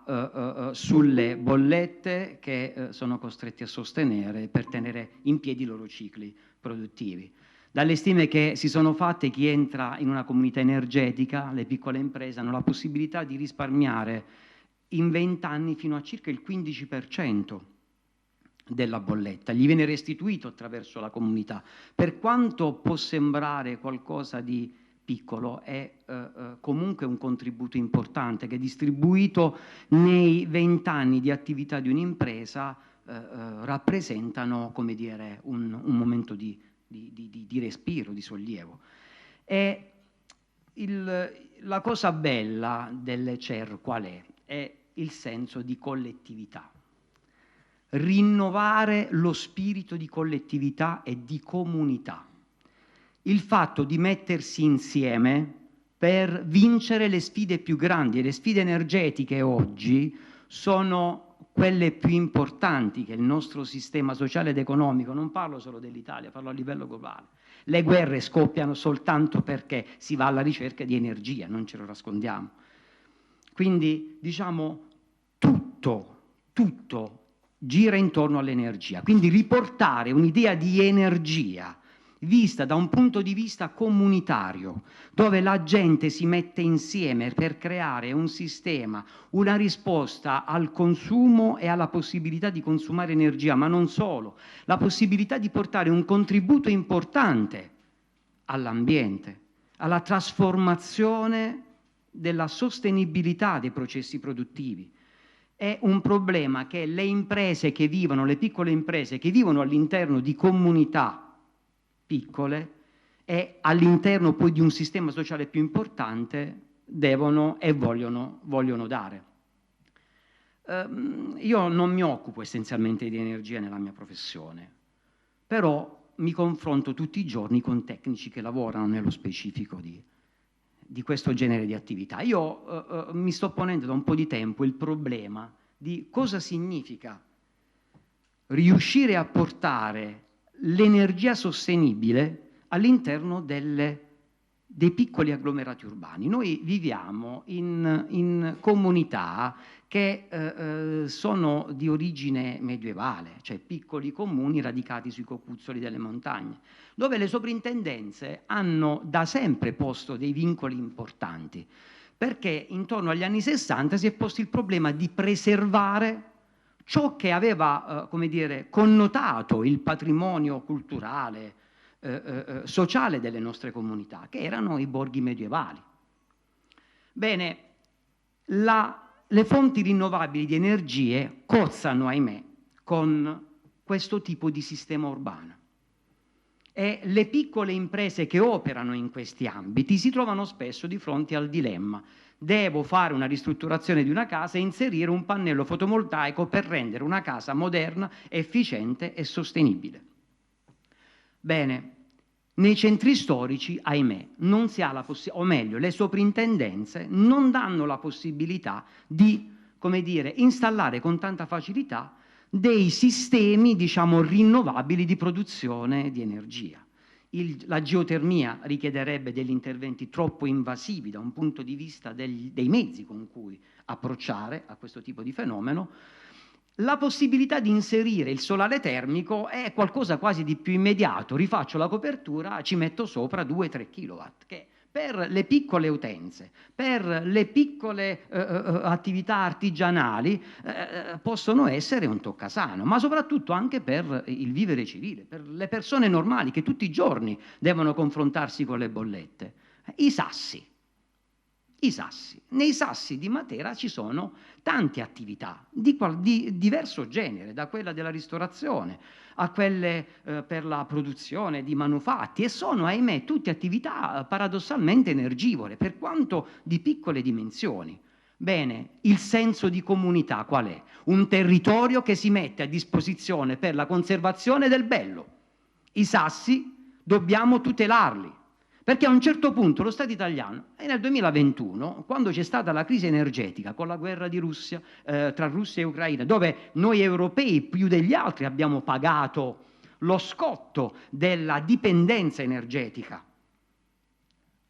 bollette che sono costretti a sostenere per tenere in piedi i loro cicli produttivi. Dalle stime che si sono fatte, chi entra in una comunità energetica, le piccole imprese, hanno la possibilità di risparmiare in 20 anni fino a circa il 15% della bolletta, gli viene restituito attraverso la comunità. Per quanto può sembrare qualcosa di piccolo è comunque un contributo importante che distribuito nei 20 anni di attività di un'impresa rappresentano, come dire, un momento di respiro, di sollievo. E la cosa bella delle CER qual è? È il senso di collettività. Rinnovare lo spirito di collettività e di comunità. Il fatto di mettersi insieme per vincere le sfide più grandi, e le sfide energetiche oggi sono quelle più importanti che il nostro sistema sociale ed economico, non parlo solo dell'Italia, parlo a livello globale. Le guerre scoppiano soltanto perché si va alla ricerca di energia, non ce lo nascondiamo. Quindi, diciamo, tutto gira intorno all'energia. Quindi riportare un'idea di energia vista da un punto di vista comunitario, dove la gente si mette insieme per creare un sistema, una risposta al consumo e alla possibilità di consumare energia, ma non solo, la possibilità di portare un contributo importante all'ambiente, alla trasformazione della sostenibilità dei processi produttivi. È un problema che le imprese che vivono, le piccole imprese che vivono all'interno di comunità piccole e all'interno poi di un sistema sociale più importante devono e vogliono dare. Io non mi occupo essenzialmente di energia nella mia professione, però mi confronto tutti i giorni con tecnici che lavorano nello specifico di questo genere di attività. Io mi sto ponendo da un po' di tempo il problema di cosa significa riuscire a portare l'energia sostenibile all'interno dei piccoli agglomerati urbani. Noi viviamo in comunità che sono di origine medievale, cioè piccoli comuni radicati sui cocuzzoli delle montagne, dove le soprintendenze hanno da sempre posto dei vincoli importanti, perché intorno agli anni 60 si è posto il problema di preservare ciò che aveva, come dire, connotato il patrimonio culturale, sociale delle nostre comunità, che erano i borghi medievali. Bene, le fonti rinnovabili di energie cozzano, ahimè, con questo tipo di sistema urbano. E le piccole imprese che operano in questi ambiti si trovano spesso di fronte al dilemma: devo fare una ristrutturazione di una casa e inserire un pannello fotovoltaico per rendere una casa moderna, efficiente e sostenibile. Bene, nei centri storici, ahimè, non si ha la possibilità, o meglio, le soprintendenze non danno la possibilità di, come dire, installare con tanta facilità dei sistemi, diciamo, rinnovabili di produzione di energia. La geotermia richiederebbe degli interventi troppo invasivi da un punto di vista dei mezzi con cui approcciare a questo tipo di fenomeno. La possibilità di inserire il solare termico è qualcosa quasi di più immediato. Rifaccio la copertura, ci metto sopra 2-3 kW, che per le piccole utenze, per le piccole attività artigianali possono essere un toccasana, ma soprattutto anche per il vivere civile, per le persone normali che tutti i giorni devono confrontarsi con le bollette. I sassi. Nei sassi di Matera ci sono tante attività di diverso genere, da quella della ristorazione a quelle per la produzione di manufatti, e sono, ahimè, tutte attività paradossalmente energivore, per quanto di piccole dimensioni. Bene, il senso di comunità qual è? Un territorio che si mette a disposizione per la conservazione del bello. I sassi dobbiamo tutelarli, perché a un certo punto lo Stato italiano, nel 2021, quando c'è stata la crisi energetica con la guerra di Russia, tra Russia e Ucraina, dove noi europei più degli altri abbiamo pagato lo scotto della dipendenza energetica,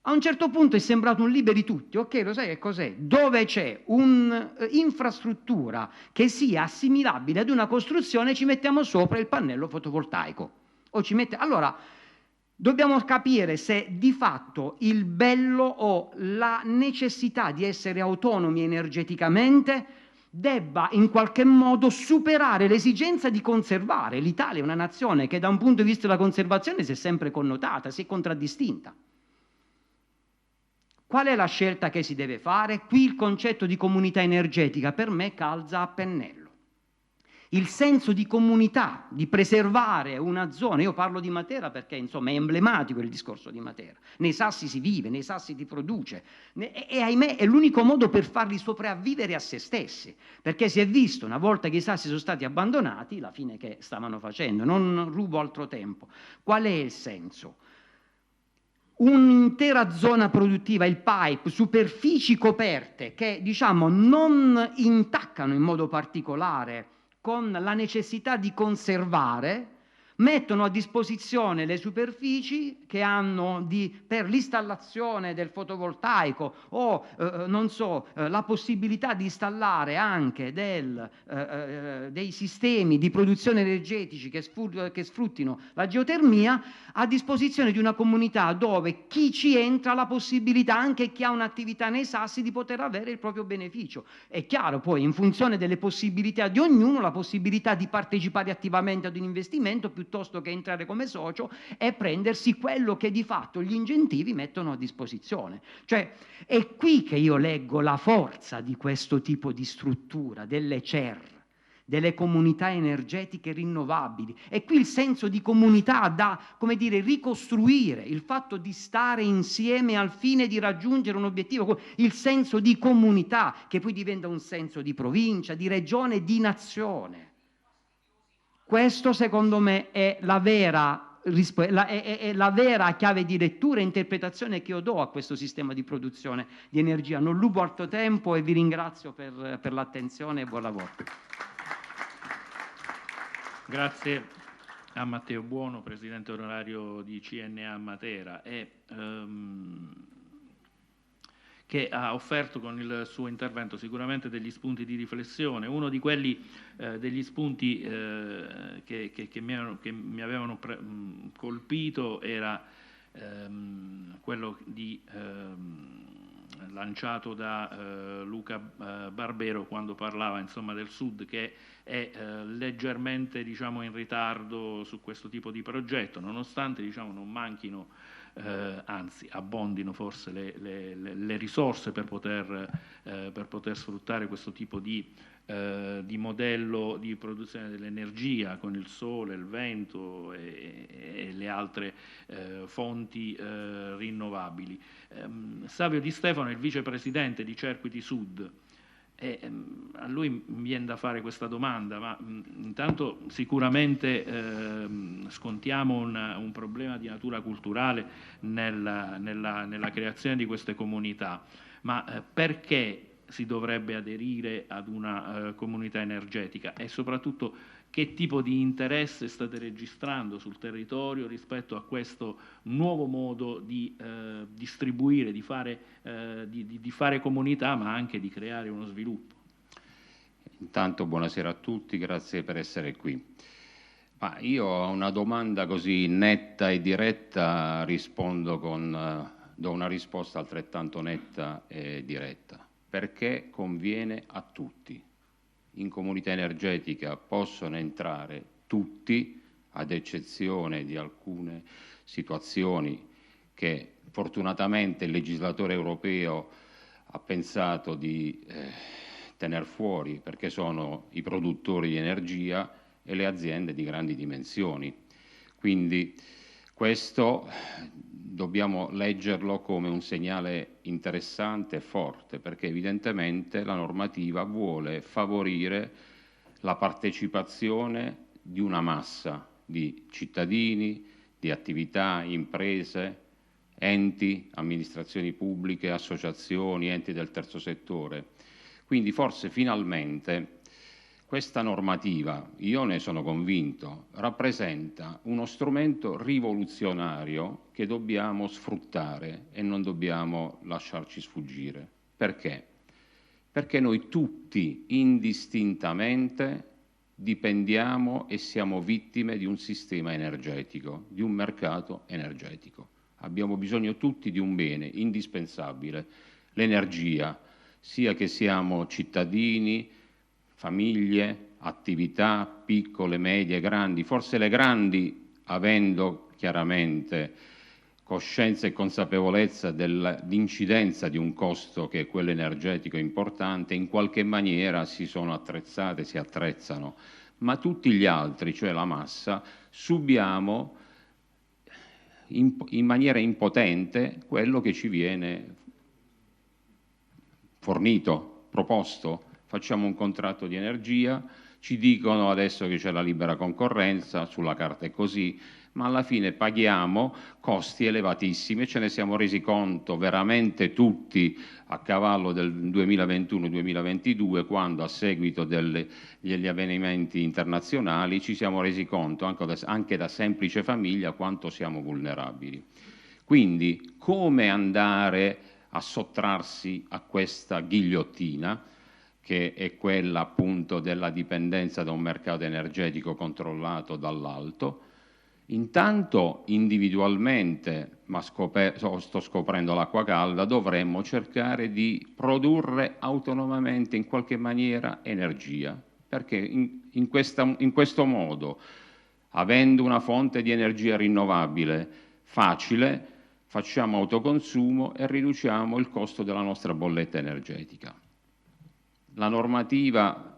a un certo punto è sembrato un liberi tutti. Ok, lo sai che cos'è? Dove c'è un'infrastruttura che sia assimilabile ad una costruzione, ci mettiamo sopra il pannello fotovoltaico. Allora, dobbiamo capire se di fatto il bello o la necessità di essere autonomi energeticamente debba in qualche modo superare l'esigenza di conservare. L'Italia è una nazione che da un punto di vista della conservazione si è sempre connotata, si è contraddistinta. Qual è la scelta che si deve fare? Qui il concetto di comunità energetica per me calza a pennello. Il senso di comunità, di preservare una zona, io parlo di Matera perché insomma è emblematico il discorso di Matera, nei Sassi si vive, nei Sassi si produce e ahimè è l'unico modo per farli sopravvivere a se stessi, perché si è visto una volta che i Sassi sono stati abbandonati, la fine che stavano facendo, non rubo altro tempo. Qual è il senso? Un'intera zona produttiva, il pipe, superfici coperte che diciamo non intaccano in modo particolare con la necessità di conservare, mettono a disposizione le superfici che hanno per l'installazione del fotovoltaico o non so, la possibilità di installare anche dei sistemi di produzione energetici che sfruttino la geotermia a disposizione di una comunità dove chi ci entra ha la possibilità, anche chi ha un'attività nei Sassi, di poter avere il proprio beneficio. È chiaro poi, in funzione delle possibilità di ognuno, la possibilità di partecipare attivamente ad un investimento piuttosto che entrare come socio e prendersi quello che di fatto gli incentivi mettono a disposizione. Cioè è qui che io leggo la forza di questo tipo di struttura, delle CER, delle comunità energetiche rinnovabili. E qui il senso di comunità da, come dire, ricostruire, il fatto di stare insieme al fine di raggiungere un obiettivo, il senso di comunità che poi diventa un senso di provincia, di regione, di nazione. Questo secondo me è la vera chiave di lettura e interpretazione che io do a questo sistema di produzione di energia. Non rubo altro tempo e vi ringrazio per l'attenzione e buon lavoro. Grazie a Matteo Buono, presidente onorario di CNA Matera, che ha offerto con il suo intervento sicuramente degli spunti di riflessione. Uno di quelli degli spunti che mi avevano colpito era quello lanciato da Luca Barbero quando parlava insomma del Sud, che è leggermente in ritardo su questo tipo di progetto, nonostante non manchino anzi abbondino forse le risorse per poter sfruttare questo tipo di modello di produzione dell'energia con il sole, il vento e le altre fonti rinnovabili. Savio Di Stefano è il vicepresidente di Cerquiti Sud. A lui mi viene da fare questa domanda, ma intanto sicuramente scontiamo un problema di natura culturale nella creazione di queste comunità, ma perché si dovrebbe aderire ad una comunità energetica e soprattutto che tipo di interesse state registrando sul territorio rispetto a questo nuovo modo di distribuire, di fare comunità, ma anche di creare uno sviluppo? Intanto buonasera a tutti, grazie per essere qui. Ma io a una domanda così netta e diretta do una risposta altrettanto netta e diretta. Perché conviene a tutti. In comunità energetica possono entrare tutti, ad eccezione di alcune situazioni che fortunatamente il legislatore europeo ha pensato di tener fuori, perché sono i produttori di energia e le aziende di grandi dimensioni. Quindi questo dobbiamo leggerlo come un segnale interessante e forte, perché evidentemente la normativa vuole favorire la partecipazione di una massa di cittadini, di attività, imprese, enti, amministrazioni pubbliche, associazioni, enti del terzo settore. Quindi forse finalmente questa normativa, io ne sono convinto, rappresenta uno strumento rivoluzionario che dobbiamo sfruttare e non dobbiamo lasciarci sfuggire. Perché? Perché noi tutti indistintamente dipendiamo e siamo vittime di un sistema energetico, di un mercato energetico. Abbiamo bisogno tutti di un bene indispensabile, l'energia, sia che siamo cittadini, famiglie, attività piccole, medie, grandi, forse le grandi avendo chiaramente coscienza e consapevolezza dell'incidenza di un costo che è quello energetico importante, in qualche maniera si sono attrezzate, si attrezzano, ma tutti gli altri, cioè la massa, subiamo in maniera impotente quello che ci viene fornito, proposto. Facciamo un contratto di energia, ci dicono adesso che c'è la libera concorrenza, sulla carta è così, ma alla fine paghiamo costi elevatissimi e ce ne siamo resi conto veramente tutti a cavallo del 2021-2022, quando a seguito degli avvenimenti internazionali ci siamo resi conto, anche da semplice famiglia, quanto siamo vulnerabili. Quindi come andare a sottrarsi a questa ghigliottina, che è quella appunto della dipendenza da un mercato energetico controllato dall'alto? Intanto individualmente, ma sto scoprendo l'acqua calda, dovremmo cercare di produrre autonomamente in qualche maniera energia, perché in questo modo, avendo una fonte di energia rinnovabile facile, facciamo autoconsumo e riduciamo il costo della nostra bolletta energetica. La normativa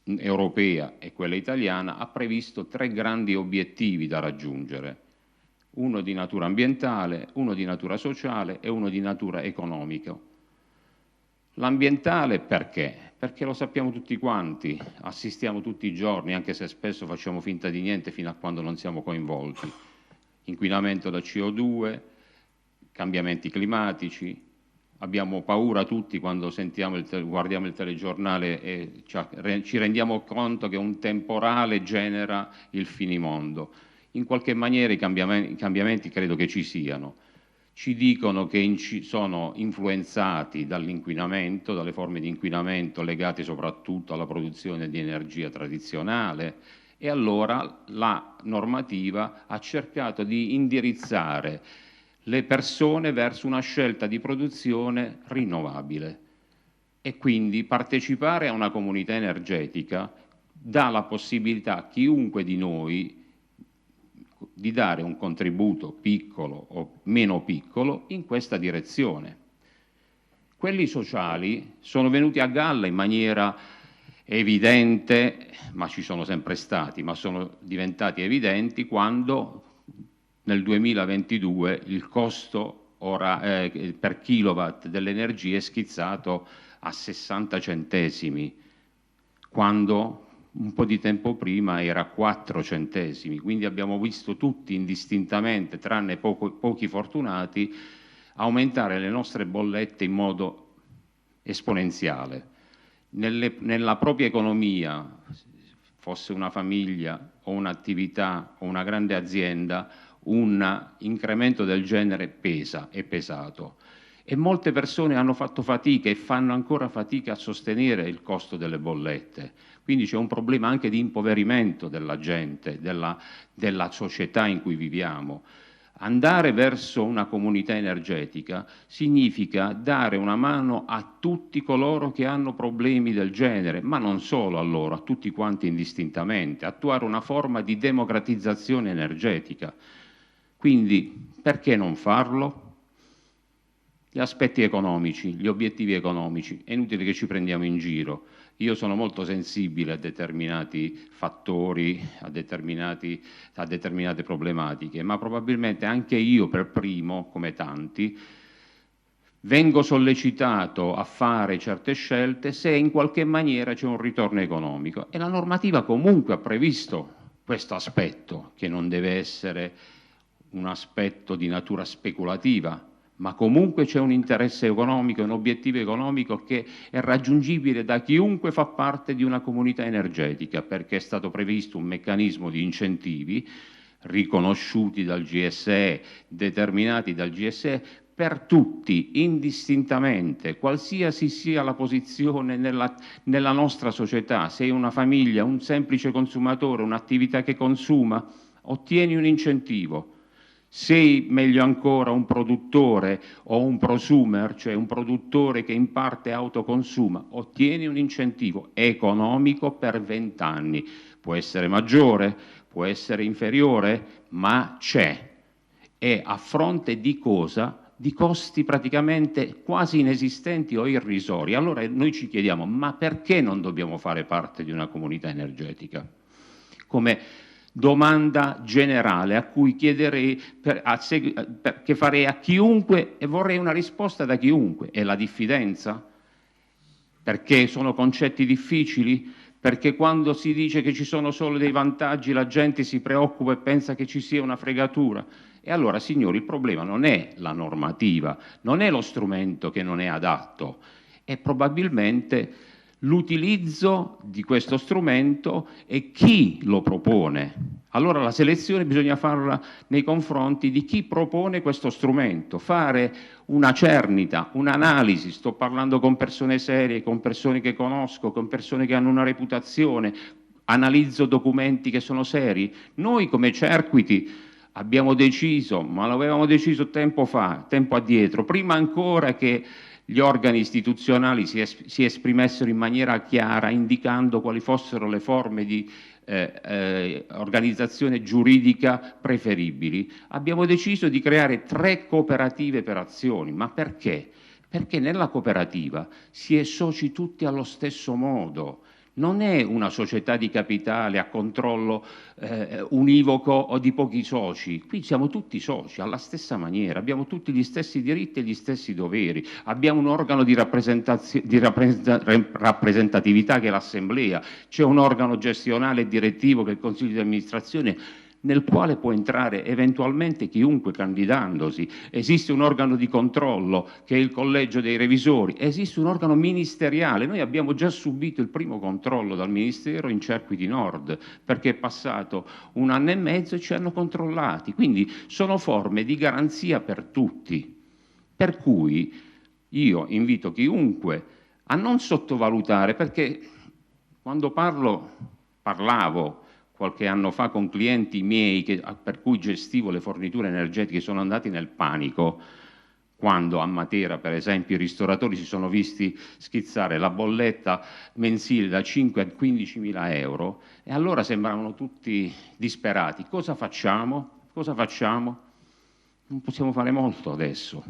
europea e quella italiana ha previsto 3 grandi obiettivi da raggiungere, uno di natura ambientale, uno di natura sociale e uno di natura economica. L'ambientale perché? Perché lo sappiamo tutti quanti, assistiamo tutti i giorni, anche se spesso facciamo finta di niente fino a quando non siamo coinvolti. Inquinamento da CO2, cambiamenti climatici. Abbiamo paura tutti quando guardiamo il telegiornale e ci rendiamo conto che un temporale genera il finimondo. In qualche maniera i cambiamenti credo che ci siano. Ci dicono che sono influenzati dall'inquinamento, dalle forme di inquinamento legate soprattutto alla produzione di energia tradizionale, e allora la normativa ha cercato di indirizzare le persone verso una scelta di produzione rinnovabile, e quindi partecipare a una comunità energetica dà la possibilità a chiunque di noi di dare un contributo piccolo o meno piccolo in questa direzione. Quelli sociali sono venuti a galla in maniera evidente, ma ci sono sempre stati, ma sono diventati evidenti quando nel 2022 il costo per kilowatt dell'energia è schizzato a 60 centesimi, quando un po' di tempo prima era 4 centesimi, quindi abbiamo visto tutti indistintamente, tranne pochi fortunati, aumentare le nostre bollette in modo esponenziale. Nella propria economia, fosse una famiglia o un'attività o una grande azienda, un incremento del genere è pesato, e molte persone hanno fatto fatica e fanno ancora fatica a sostenere il costo delle bollette. Quindi c'è un problema anche di impoverimento della gente, della società in cui viviamo. Andare verso una comunità energetica significa dare una mano a tutti coloro che hanno problemi del genere, ma non solo a loro, a tutti quanti indistintamente, attuare una forma di democratizzazione energetica. Quindi perché non farlo? Gli aspetti economici, gli obiettivi economici, è inutile che ci prendiamo in giro. Io sono molto sensibile a determinati fattori, a determinate problematiche, ma probabilmente anche io per primo, come tanti, vengo sollecitato a fare certe scelte se in qualche maniera c'è un ritorno economico, e la normativa comunque ha previsto questo aspetto, che non deve essere un aspetto di natura speculativa, ma comunque c'è un interesse economico, un obiettivo economico che è raggiungibile da chiunque fa parte di una comunità energetica, perché è stato previsto un meccanismo di incentivi riconosciuti dal GSE, determinati dal GSE, per tutti, indistintamente, qualsiasi sia la posizione nella nostra società. Sei una famiglia, un semplice consumatore, un'attività che consuma, ottieni un incentivo. Sei, meglio ancora, un produttore o un prosumer, cioè un produttore che in parte autoconsuma, ottieni un incentivo economico per 20 anni. Può essere maggiore, può essere inferiore, ma c'è. e a fronte di cosa? Di costi praticamente quasi inesistenti o irrisori. Allora noi ci chiediamo, ma perché non dobbiamo fare parte di una comunità energetica? Come domanda generale a cui chiederei, che farei a chiunque, e vorrei una risposta da chiunque. È la diffidenza? Perché sono concetti difficili? Perché quando si dice che ci sono solo dei vantaggi la gente si preoccupa e pensa che ci sia una fregatura? E allora, signori, il problema non è la normativa, non è lo strumento che non è adatto, è probabilmente l'utilizzo di questo strumento e chi lo propone. Allora la selezione bisogna farla nei confronti di chi propone questo strumento, fare una cernita, un'analisi. Sto parlando con persone serie, con persone che conosco, con persone che hanno una reputazione, analizzo documenti che sono seri. Noi come Cerquiti abbiamo deciso, ma lo avevamo deciso tempo fa, tempo addietro, prima ancora che gli organi istituzionali si esprimessero in maniera chiara, indicando quali fossero le forme di organizzazione giuridica preferibili. Abbiamo deciso di creare 3 cooperative per azioni. Ma perché? Perché nella cooperativa si è soci tutti allo stesso modo. Non è una società di capitale a controllo univoco o di pochi soci. Qui siamo tutti soci alla stessa maniera, abbiamo tutti gli stessi diritti e gli stessi doveri, abbiamo un organo di rappresentatività che è l'Assemblea, c'è un organo gestionale e direttivo che è il Consiglio di amministrazione, nel quale può entrare eventualmente chiunque candidandosi. Esiste un organo di controllo che è il collegio dei revisori, esiste un organo ministeriale. Noi abbiamo già subito il primo controllo dal Ministero in Cerquiti Nord, perché è passato 1 anno e mezzo e ci hanno controllati, quindi sono forme di garanzia per tutti. Per cui io invito chiunque a non sottovalutare, perché quando parlavo qualche anno fa con clienti miei per cui gestivo le forniture energetiche, sono andati nel panico quando a Matera, per esempio, i ristoratori si sono visti schizzare la bolletta mensile da 5 a 15.000 euro e allora sembravano tutti disperati. Cosa facciamo? Cosa facciamo? Non possiamo fare molto adesso.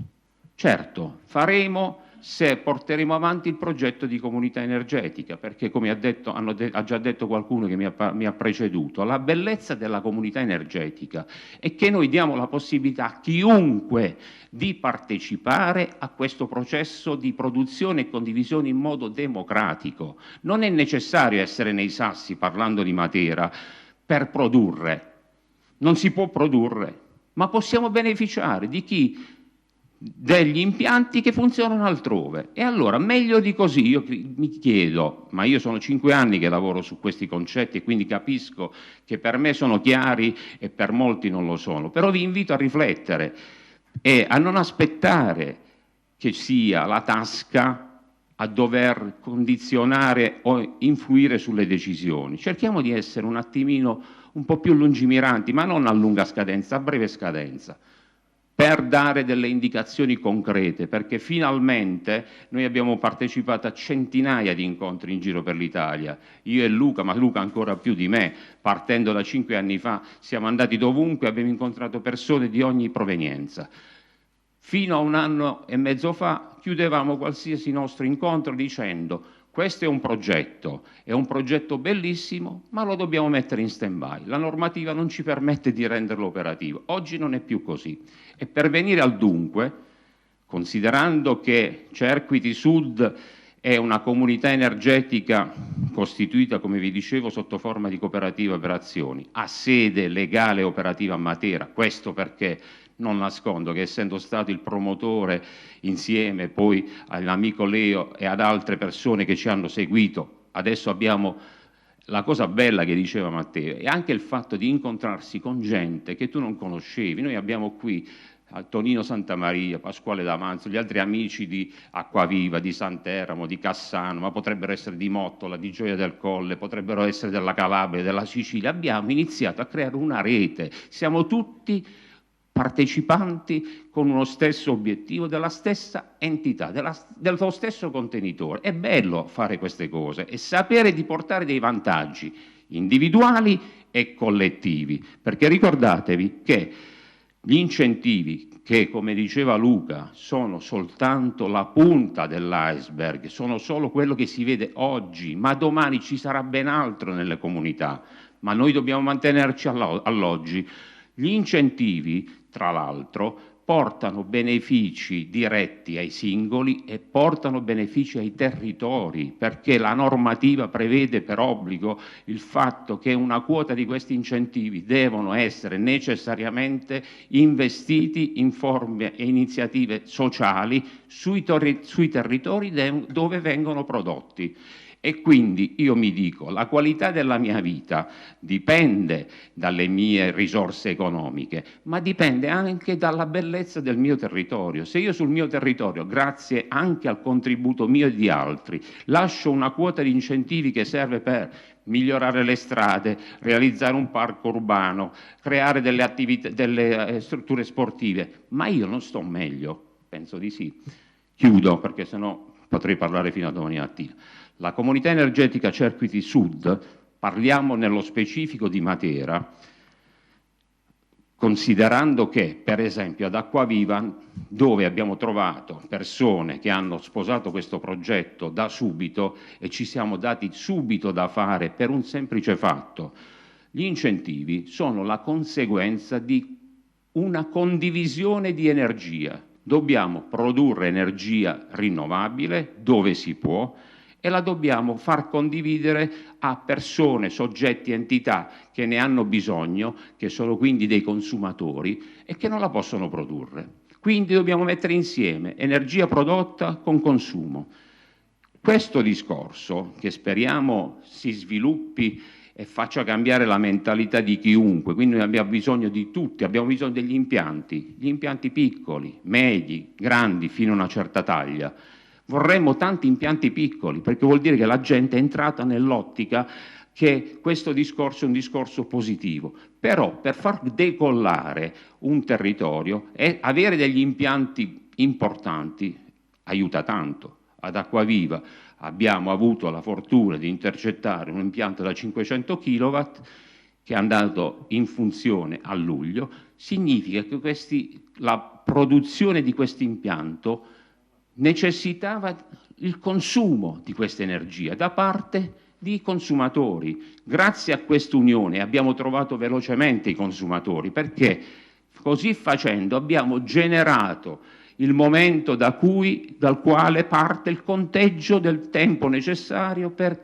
Certo, faremo se porteremo avanti il progetto di comunità energetica, perché come ha già detto qualcuno che mi ha preceduto, la bellezza della comunità energetica è che noi diamo la possibilità a chiunque di partecipare a questo processo di produzione e condivisione in modo democratico. Non è necessario essere nei sassi, parlando di Matera, per produrre. Non si può produrre, ma possiamo beneficiare degli impianti che funzionano altrove. E allora, meglio di così, io mi chiedo, ma io sono 5 anni che lavoro su questi concetti e quindi capisco che per me sono chiari e per molti non lo sono, però vi invito a riflettere e a non aspettare che sia la tasca a dover condizionare o influire sulle decisioni. Cerchiamo di essere un attimino un po' più lungimiranti, ma non a lunga scadenza, a breve scadenza, per dare delle indicazioni concrete, perché finalmente noi abbiamo partecipato a centinaia di incontri in giro per l'Italia, io e Luca, ma Luca ancora più di me, partendo da 5 anni fa, siamo andati dovunque, abbiamo incontrato persone di ogni provenienza. Fino a 1 anno e mezzo fa chiudevamo qualsiasi nostro incontro dicendo: questo è un progetto bellissimo, ma lo dobbiamo mettere in stand-by. La normativa non ci permette di renderlo operativo. Oggi non è più così. E per venire al dunque, considerando che Cerquiti Sud è una comunità energetica costituita, come vi dicevo, sotto forma di cooperativa per azioni, ha sede legale e operativa a Matera, questo perché non nascondo che essendo stato il promotore insieme poi all'amico Leo e ad altre persone che ci hanno seguito, adesso abbiamo la cosa bella che diceva Matteo e anche il fatto di incontrarsi con gente che tu non conoscevi. Noi abbiamo qui Tonino Santamaria, Pasquale Damanzo, gli altri amici di Acquaviva, di Santeramo, di Cassano, ma potrebbero essere di Mottola, di Gioia del Colle, potrebbero essere della Calabria, della Sicilia. Abbiamo iniziato a creare una rete, siamo tutti partecipanti con uno stesso obiettivo, della stessa entità, dello stesso contenitore. È bello fare queste cose e sapere di portare dei vantaggi individuali e collettivi, perché ricordatevi che Gli incentivi che, come diceva Luca, sono soltanto la punta dell'iceberg, sono solo quello che si vede oggi, ma domani ci sarà ben altro nelle comunità, ma noi dobbiamo mantenerci all'oggi. Gli incentivi, tra l'altro, portano benefici diretti ai singoli e portano benefici ai territori, perché la normativa prevede per obbligo il fatto che una quota di questi incentivi devono essere necessariamente investiti in forme e iniziative sociali sui territori dove vengono prodotti. E quindi io mi dico, la qualità della mia vita dipende dalle mie risorse economiche, ma dipende anche dalla bellezza del mio territorio. Se io sul mio territorio, grazie anche al contributo mio e di altri, lascio una quota di incentivi che serve per migliorare le strade, realizzare un parco urbano, creare delle attività, delle strutture sportive, ma io non sto meglio? Penso di sì. Chiudo, perché sennò potrei parlare fino a domani mattina. La comunità energetica Cerquiti Sud, parliamo nello specifico di Matera, considerando che, per esempio, ad Acquaviva, dove abbiamo trovato persone che hanno sposato questo progetto da subito e ci siamo dati subito da fare per un semplice fatto, gli incentivi sono la conseguenza di una condivisione di energia. Dobbiamo produrre energia rinnovabile dove si può e la dobbiamo far condividere a persone, soggetti, entità che ne hanno bisogno, che sono quindi dei consumatori e che non la possono produrre. Quindi dobbiamo mettere insieme energia prodotta con consumo. Questo discorso, che speriamo si sviluppi e faccia cambiare la mentalità di chiunque, quindi noi abbiamo bisogno di tutti, abbiamo bisogno degli impianti, gli impianti piccoli, medi, grandi, fino a una certa taglia. Vorremmo tanti impianti piccoli, perché vuol dire che la gente è entrata nell'ottica che questo discorso è un discorso positivo. Però per far decollare un territorio avere degli impianti importanti aiuta tanto. Ad Acquaviva abbiamo avuto la fortuna di intercettare un impianto da 500 kW che è andato in funzione a luglio. Significa che la produzione di questo impianto necessitava il consumo di questa energia da parte di consumatori. Grazie a quest'unione abbiamo trovato velocemente i consumatori, perché così facendo abbiamo generato il momento dal quale parte il conteggio del tempo necessario per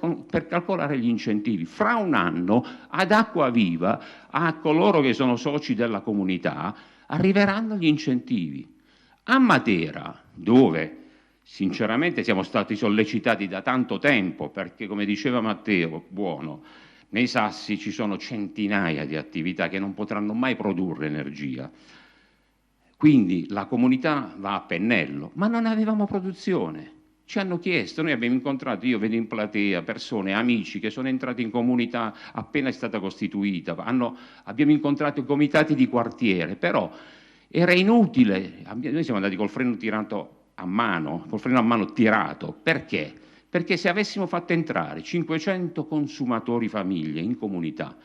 calcolare gli incentivi. Fra un anno ad Acquaviva, a coloro che sono soci della comunità, arriveranno gli incentivi. A Matera, dove sinceramente siamo stati sollecitati da tanto tempo, perché come diceva Matteo Buono, nei Sassi ci sono centinaia di attività che non potranno mai produrre energia. Quindi la comunità va a pennello, ma non avevamo produzione. Ci hanno chiesto, noi abbiamo incontrato, io vedo in platea, persone, amici che sono entrati in comunità appena è stata costituita, abbiamo incontrato i comitati di quartiere, però era inutile, noi siamo andati col freno a mano tirato, perché? Perché se avessimo fatto entrare 500 consumatori famiglie in comunità,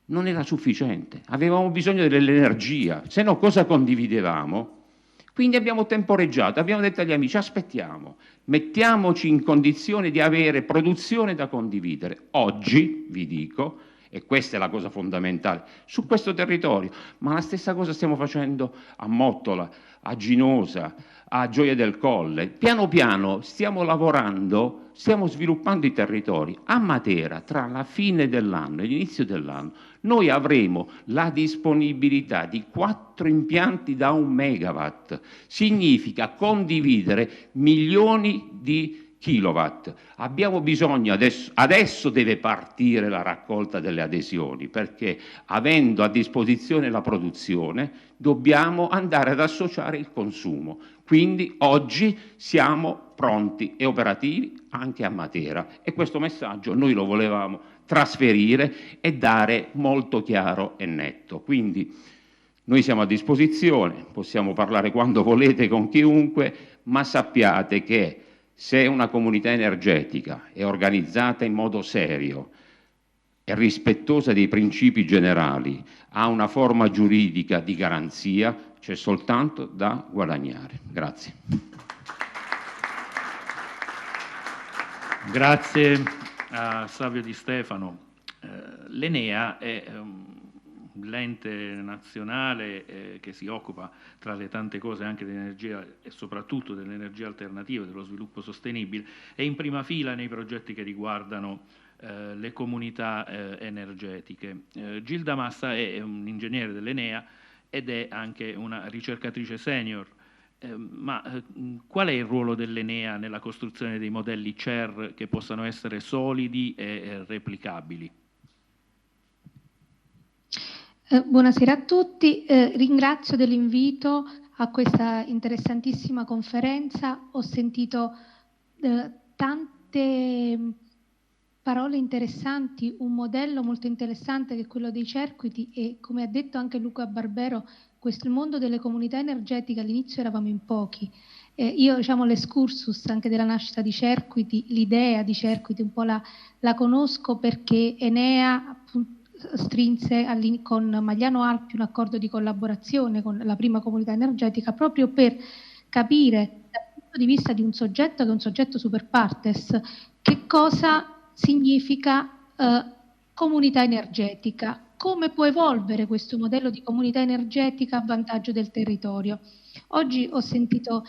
non era sufficiente, avevamo bisogno dell'energia, se no cosa condividevamo? Quindi abbiamo temporeggiato, abbiamo detto agli amici aspettiamo, mettiamoci in condizione di avere produzione da condividere. Oggi, vi dico, e questa è la cosa fondamentale, su questo territorio, ma la stessa cosa stiamo facendo a Mottola, a Ginosa, a Gioia del Colle. Piano piano stiamo lavorando, stiamo sviluppando i territori. A Matera, tra la fine dell'anno e l'inizio dell'anno, noi avremo la disponibilità di 4 impianti da 1 megawatt. Significa condividere milioni di kilowatt. Abbiamo bisogno, adesso deve partire la raccolta delle adesioni, perché avendo a disposizione la produzione dobbiamo andare ad associare il consumo. Quindi oggi siamo pronti e operativi anche a Matera e questo messaggio noi lo volevamo trasferire e dare molto chiaro e netto. Quindi noi siamo a disposizione, possiamo parlare quando volete con chiunque, ma sappiate che se una comunità energetica è organizzata in modo serio, è rispettosa dei principi generali, ha una forma giuridica di garanzia, c'è soltanto da guadagnare. Grazie. Grazie a Savio Di Stefano. L'Enea è l'ente nazionale che si occupa, tra le tante cose, anche dell'energia e soprattutto dell'energia alternativa, dello sviluppo sostenibile, è in prima fila nei progetti che riguardano le comunità energetiche. Gilda Massa è un ingegnere dell'Enea ed è anche una ricercatrice senior. Qual è il ruolo dell'Enea nella costruzione dei modelli CER che possano essere solidi e replicabili? Buonasera a tutti, ringrazio dell'invito a questa interessantissima conferenza. Ho sentito tante parole interessanti, un modello molto interessante che è quello dei circuiti e, come ha detto anche Luca Barbero, il mondo delle comunità energetiche all'inizio eravamo in pochi. Io, diciamo, l'excursus anche della nascita di Circuiti, l'idea di Circuiti un po' la conosco perché Enea appunto strinse con Magliano Alpi un accordo di collaborazione con la prima comunità energetica proprio per capire dal punto di vista di un soggetto che è un soggetto super partes che cosa significa comunità energetica, come può evolvere questo modello di comunità energetica a vantaggio del territorio. Oggi ho sentito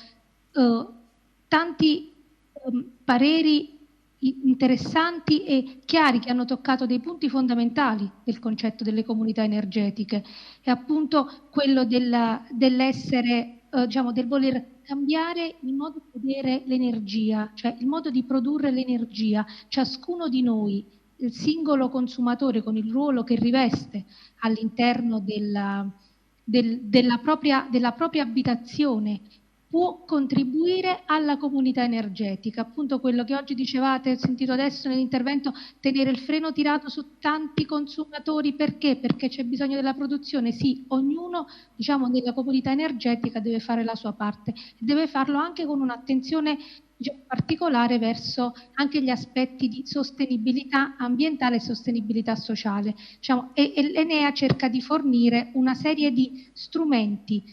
tanti pareri interessanti e chiari che hanno toccato dei punti fondamentali del concetto delle comunità energetiche e appunto quello dell'essere, diciamo, del voler cambiare il modo di vedere l'energia, cioè il modo di produrre l'energia. Ciascuno di noi, il singolo consumatore con il ruolo che riveste all'interno della propria abitazione, può contribuire alla comunità energetica, appunto quello che oggi dicevate, ho sentito adesso nell'intervento, tenere il freno tirato su tanti consumatori, perché? Perché c'è bisogno della produzione, sì, ognuno, diciamo, nella comunità energetica deve fare la sua parte, deve farlo anche con un'attenzione particolare verso anche gli aspetti di sostenibilità ambientale e sostenibilità sociale. Diciamo, e l'Enea cerca di fornire una serie di strumenti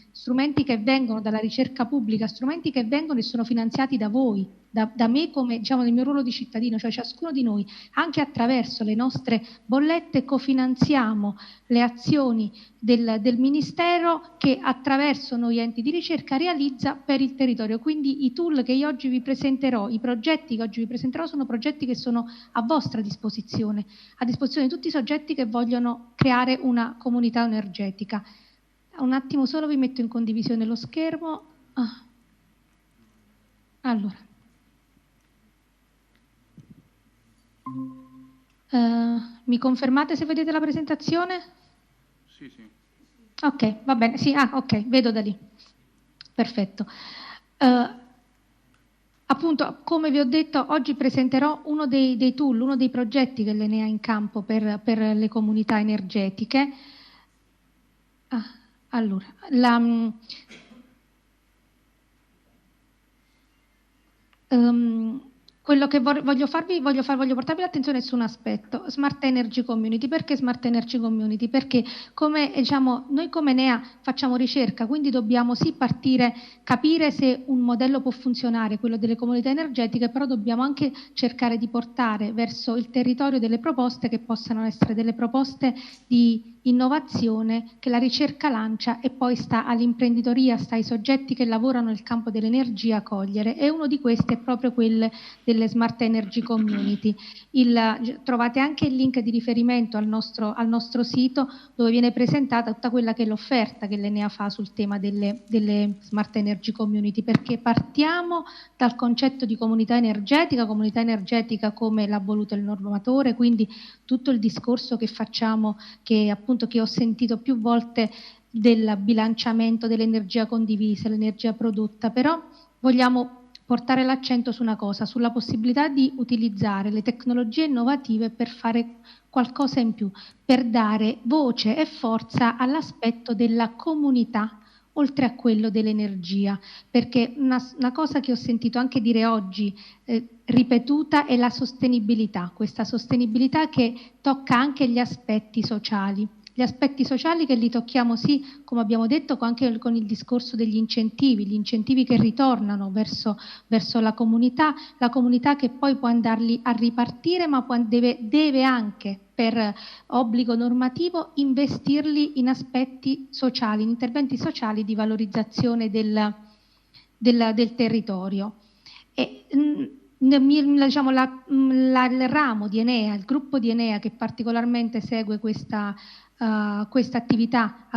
che vengono dalla ricerca pubblica, strumenti che vengono e sono finanziati da voi, da me come, diciamo, nel mio ruolo di cittadino, cioè ciascuno di noi, anche attraverso le nostre bollette cofinanziamo le azioni del Ministero che attraverso noi enti di ricerca realizza per il territorio. Quindi i tool che io oggi vi presenterò, i progetti che oggi vi presenterò sono progetti che sono a vostra disposizione, a disposizione di tutti i soggetti che vogliono creare una comunità energetica. Un attimo solo vi metto in condivisione lo schermo. Allora. Mi confermate se vedete la presentazione? Sì, sì. Ok, va bene. Sì, ok, vedo da lì. Perfetto. Appunto, come vi ho detto, oggi presenterò uno dei tool, uno dei progetti che l'Enea ha in campo per le comunità energetiche. Allora, quello che voglio portarvi l'attenzione su un aspetto, Smart Energy Community. Perché Smart Energy Community? Perché come, diciamo, noi come Enea facciamo ricerca, quindi dobbiamo sì partire, capire se un modello può funzionare, quello delle comunità energetiche, però dobbiamo anche cercare di portare verso il territorio delle proposte che possano essere delle proposte di innovazione che la ricerca lancia e poi sta all'imprenditoria, sta ai soggetti che lavorano nel campo dell'energia a cogliere, e uno di questi è proprio quelle delle Smart Energy Community. Trovate anche il link di riferimento al nostro sito, dove viene presentata tutta quella che è l'offerta che l'Enea fa sul tema delle Smart Energy Community, perché partiamo dal concetto di comunità energetica come l'ha voluto il normatore, quindi tutto il discorso che facciamo, che ho sentito più volte, del bilanciamento dell'energia condivisa, l'energia prodotta, però vogliamo portare l'accento su una cosa, sulla possibilità di utilizzare le tecnologie innovative per fare qualcosa in più, per dare voce e forza all'aspetto della comunità oltre a quello dell'energia, perché una cosa che ho sentito anche dire oggi ripetuta è la sostenibilità, questa sostenibilità che tocca anche gli aspetti sociali. Gli aspetti sociali che li tocchiamo sì, come abbiamo detto, anche con il discorso degli incentivi, gli incentivi che ritornano verso la comunità che poi può andarli a ripartire, ma deve anche per obbligo normativo investirli in aspetti sociali, in interventi sociali di valorizzazione del territorio. E, diciamo, il ramo di Enea, il gruppo di Enea che particolarmente segue questa attività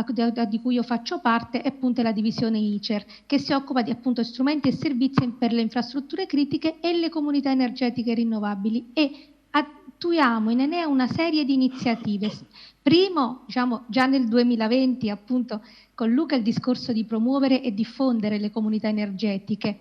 di cui io faccio parte è appunto la divisione ICER, che si occupa di appunto strumenti e servizi per le infrastrutture critiche e le comunità energetiche rinnovabili, e attuiamo in Enea una serie di iniziative. Primo, diciamo, già nel 2020 appunto con Luca il discorso di promuovere e diffondere le comunità energetiche.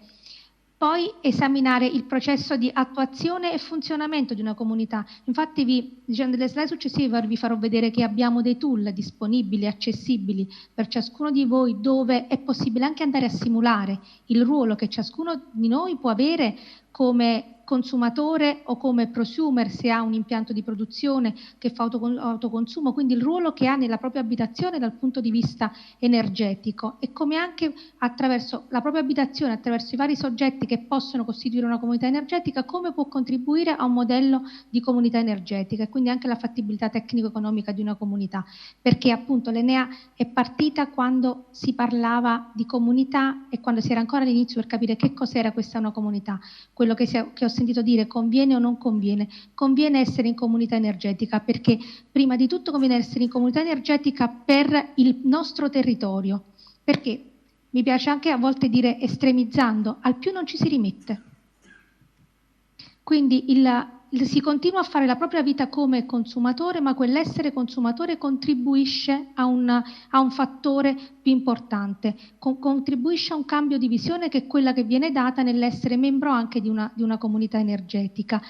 Poi esaminare il processo di attuazione e funzionamento di una comunità. Infatti nelle slide successive vi farò vedere che abbiamo dei tool disponibili, accessibili per ciascuno di voi, dove è possibile anche andare a simulare il ruolo che ciascuno di noi può avere come consumatore o come prosumer, se ha un impianto di produzione che fa autoconsumo, quindi il ruolo che ha nella propria abitazione dal punto di vista energetico, e come anche attraverso la propria abitazione, attraverso i vari soggetti che possono costituire una comunità energetica, come può contribuire a un modello di comunità energetica, e quindi anche la fattibilità tecnico-economica di una comunità, perché appunto l'Enea è partita quando si parlava di comunità e quando si era ancora all'inizio per capire che cos'era questa una comunità. Quello che ho sentito dire, conviene o non conviene? Conviene essere in comunità energetica, perché prima di tutto conviene essere in comunità energetica per il nostro territorio, perché mi piace anche a volte dire, estremizzando, al più non ci si rimette. Quindi si continua a fare la propria vita come consumatore, ma quell'essere consumatore contribuisce a un fattore più importante, contribuisce a un cambio di visione, che è quella che viene data nell'essere membro anche di una comunità energetica.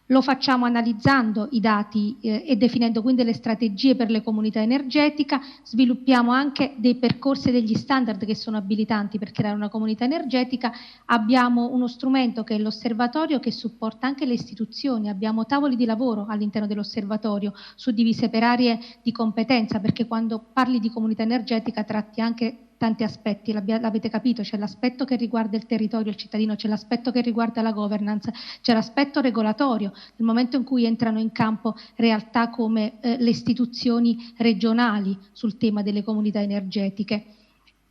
Lo facciamo analizzando i dati e definendo quindi le strategie per le comunità energetiche, sviluppiamo anche dei percorsi e degli standard che sono abilitanti per creare una comunità energetica, abbiamo uno strumento che è l'osservatorio, che supporta anche le istituzioni, abbiamo tavoli di lavoro all'interno dell'osservatorio suddivise per aree di competenza, perché quando parli di comunità energetica tratti anche tanti aspetti, l'avete capito, c'è l'aspetto che riguarda il territorio, il cittadino, c'è l'aspetto che riguarda la governance, c'è l'aspetto regolatorio, nel momento in cui entrano in campo realtà come le istituzioni regionali sul tema delle comunità energetiche.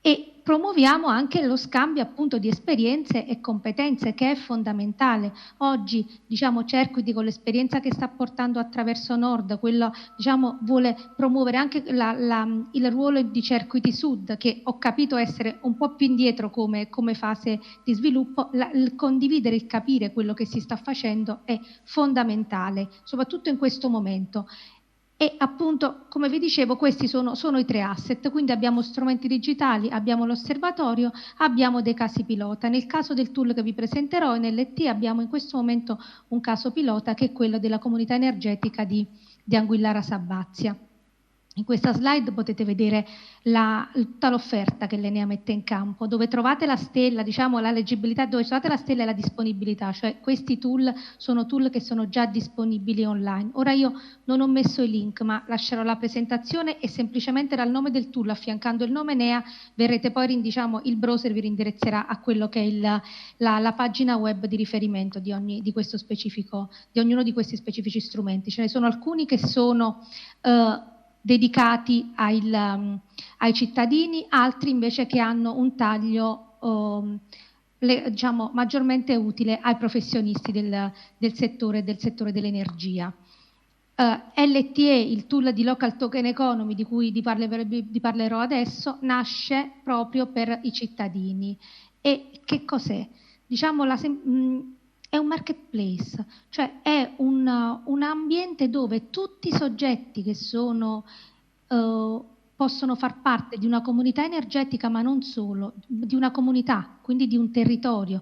E promuoviamo anche lo scambio appunto di esperienze e competenze, che è fondamentale. Oggi, diciamo, Cerquiti, con l'esperienza che sta portando attraverso Nord, quello, diciamo, vuole promuovere anche il ruolo di Cerquiti Sud, che ho capito essere un po' più indietro come fase di sviluppo. Il condividere, il capire quello che si sta facendo è fondamentale, soprattutto in questo momento. E appunto, come vi dicevo, questi sono i 3 asset, quindi abbiamo strumenti digitali, abbiamo l'osservatorio, abbiamo dei casi pilota. Nel caso del tool che vi presenterò, nell'ET, abbiamo in questo momento un caso pilota, che è quello della comunità energetica di Anguillara Sabazia. In questa slide potete vedere tutta l'offerta che l'Enea mette in campo, dove trovate la stella, diciamo la leggibilità, dove trovate la stella e la disponibilità, cioè questi tool sono tool che sono già disponibili online. Ora io non ho messo i link, ma lascerò la presentazione e semplicemente dal nome del tool, affiancando il nome Enea, verrete poi, diciamo, il browser vi rindirizzerà a quello che è la pagina web di riferimento di ognuno di questi specifici strumenti. Ce ne sono alcuni che sono dedicati ai cittadini, altri invece che hanno un taglio diciamo maggiormente utile ai professionisti del settore dell'energia. LTE, il tool di Local Token Economy di cui vi parlerò adesso, nasce proprio per i cittadini. E che cos'è? Diciamo è un marketplace, cioè è un ambiente dove tutti i soggetti che possono far parte di una comunità energetica, ma non solo, di una comunità, quindi di un territorio,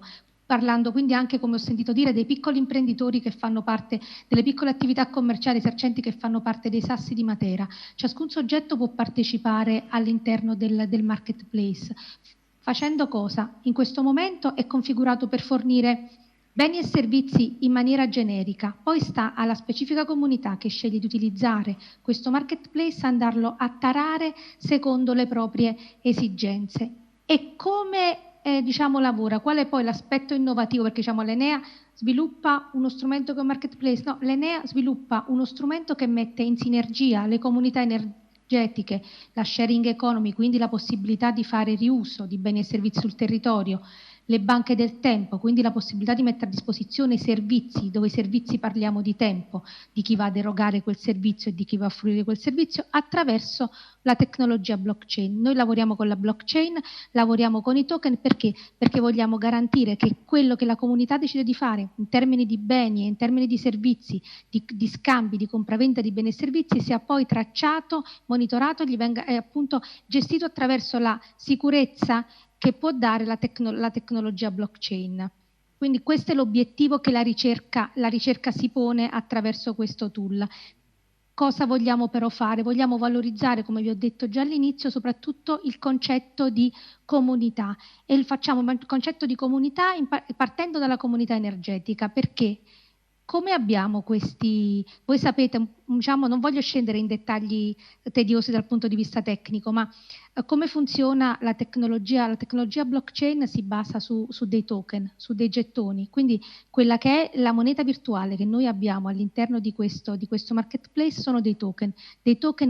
parlando quindi anche, come ho sentito dire, dei piccoli imprenditori che fanno parte, delle piccole attività commerciali esercenti che fanno parte dei Sassi di Matera. Ciascun soggetto può partecipare all'interno del marketplace. Facendo cosa? In questo momento è configurato per fornire beni e servizi in maniera generica, poi sta alla specifica comunità che sceglie di utilizzare questo marketplace andarlo a tarare secondo le proprie esigenze. E come diciamo, lavora? Qual è poi l'aspetto innovativo? Perché diciamo, l'Enea sviluppa uno strumento che è un marketplace, no, l'Enea sviluppa uno strumento che mette in sinergia le comunità energetiche, la sharing economy, quindi la possibilità di fare riuso di beni e servizi sul territorio, le banche del tempo, quindi la possibilità di mettere a disposizione servizi, dove i servizi parliamo di tempo, di chi va ad erogare quel servizio e di chi va a fruire quel servizio, attraverso la tecnologia blockchain. Noi lavoriamo con la blockchain, lavoriamo con i token perché vogliamo garantire che quello che la comunità decide di fare in termini di beni e in termini di servizi, di scambi, di compravendita di beni e servizi sia poi tracciato, monitorato e gli venga appunto gestito attraverso la sicurezza che può dare la tecnologia blockchain. Quindi questo è l'obiettivo che la ricerca si pone attraverso questo tool. Cosa vogliamo però fare? Vogliamo valorizzare, come vi ho detto già all'inizio, soprattutto il concetto di comunità. E facciamo il concetto di comunità partendo dalla comunità energetica. Perché? Come abbiamo questi, voi sapete, diciamo, non voglio scendere in dettagli tediosi dal punto di vista tecnico, ma come funziona la tecnologia? La tecnologia blockchain si basa su dei token, su dei gettoni, quindi quella che è la moneta virtuale che noi abbiamo all'interno di questo marketplace sono dei token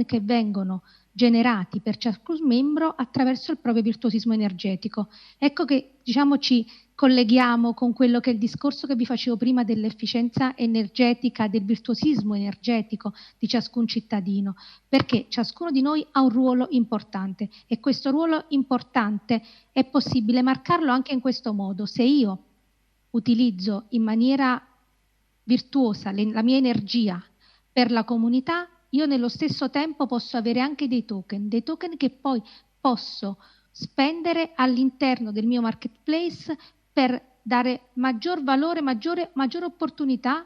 che vengono generati per ciascun membro attraverso il proprio virtuosismo energetico. Ecco che diciamo ci colleghiamo con quello che è il discorso che vi facevo prima dell'efficienza energetica, del virtuosismo energetico di ciascun cittadino, perché ciascuno di noi ha un ruolo importante e questo ruolo importante è possibile marcarlo anche in questo modo. Se io utilizzo in maniera virtuosa la mia energia per la comunità, io nello stesso tempo posso avere anche dei token che poi posso spendere all'interno del mio marketplace per dare maggior valore, maggiore opportunità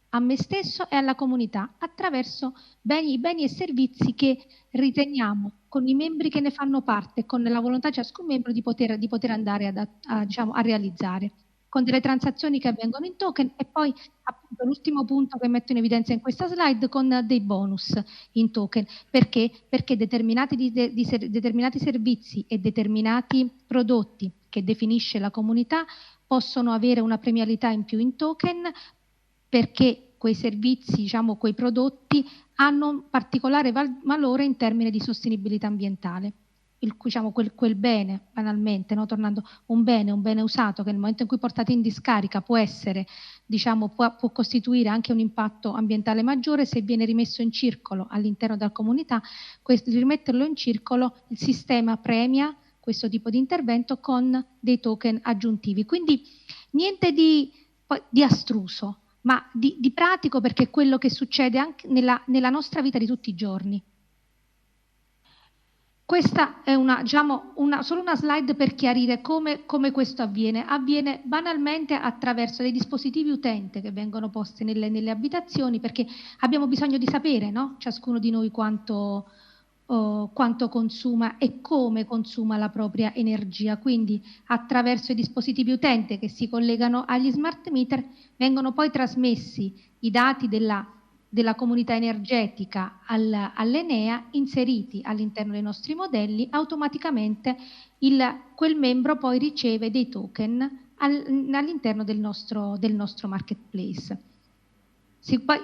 a me stesso e alla comunità attraverso beni e servizi che riteniamo con i membri che ne fanno parte, con la volontà di ciascun membro di poter andare diciamo, a realizzare, con delle transazioni che avvengono in token e poi appunto l'ultimo punto che metto in evidenza in questa slide con dei bonus in token. Perché? Perché determinati servizi e determinati prodotti che definisce la comunità possono avere una premialità in più in token perché quei servizi, diciamo, quei prodotti hanno un particolare valore in termini di sostenibilità ambientale. Diciamo, quel bene, banalmente, no? Tornando, un bene usato che nel momento in cui portato in discarica può essere, diciamo, può costituire anche un impatto ambientale maggiore se viene rimesso in circolo all'interno della comunità. Rimetterlo in circolo, il sistema premia questo tipo di intervento con dei token aggiuntivi. Quindi niente di astruso, ma di pratico, perché è quello che succede anche nella nostra vita di tutti i giorni. Questa è solo una slide per chiarire come questo avviene. Avviene banalmente attraverso dei dispositivi utente che vengono posti nelle abitazioni, perché abbiamo bisogno di sapere, no? Ciascuno di noi quanto consuma e come consuma la propria energia. Quindi attraverso i dispositivi utente che si collegano agli smart meter vengono poi trasmessi i dati della comunità energetica all'Enea, inseriti all'interno dei nostri modelli. Automaticamente quel membro poi riceve dei token all'interno del nostro marketplace.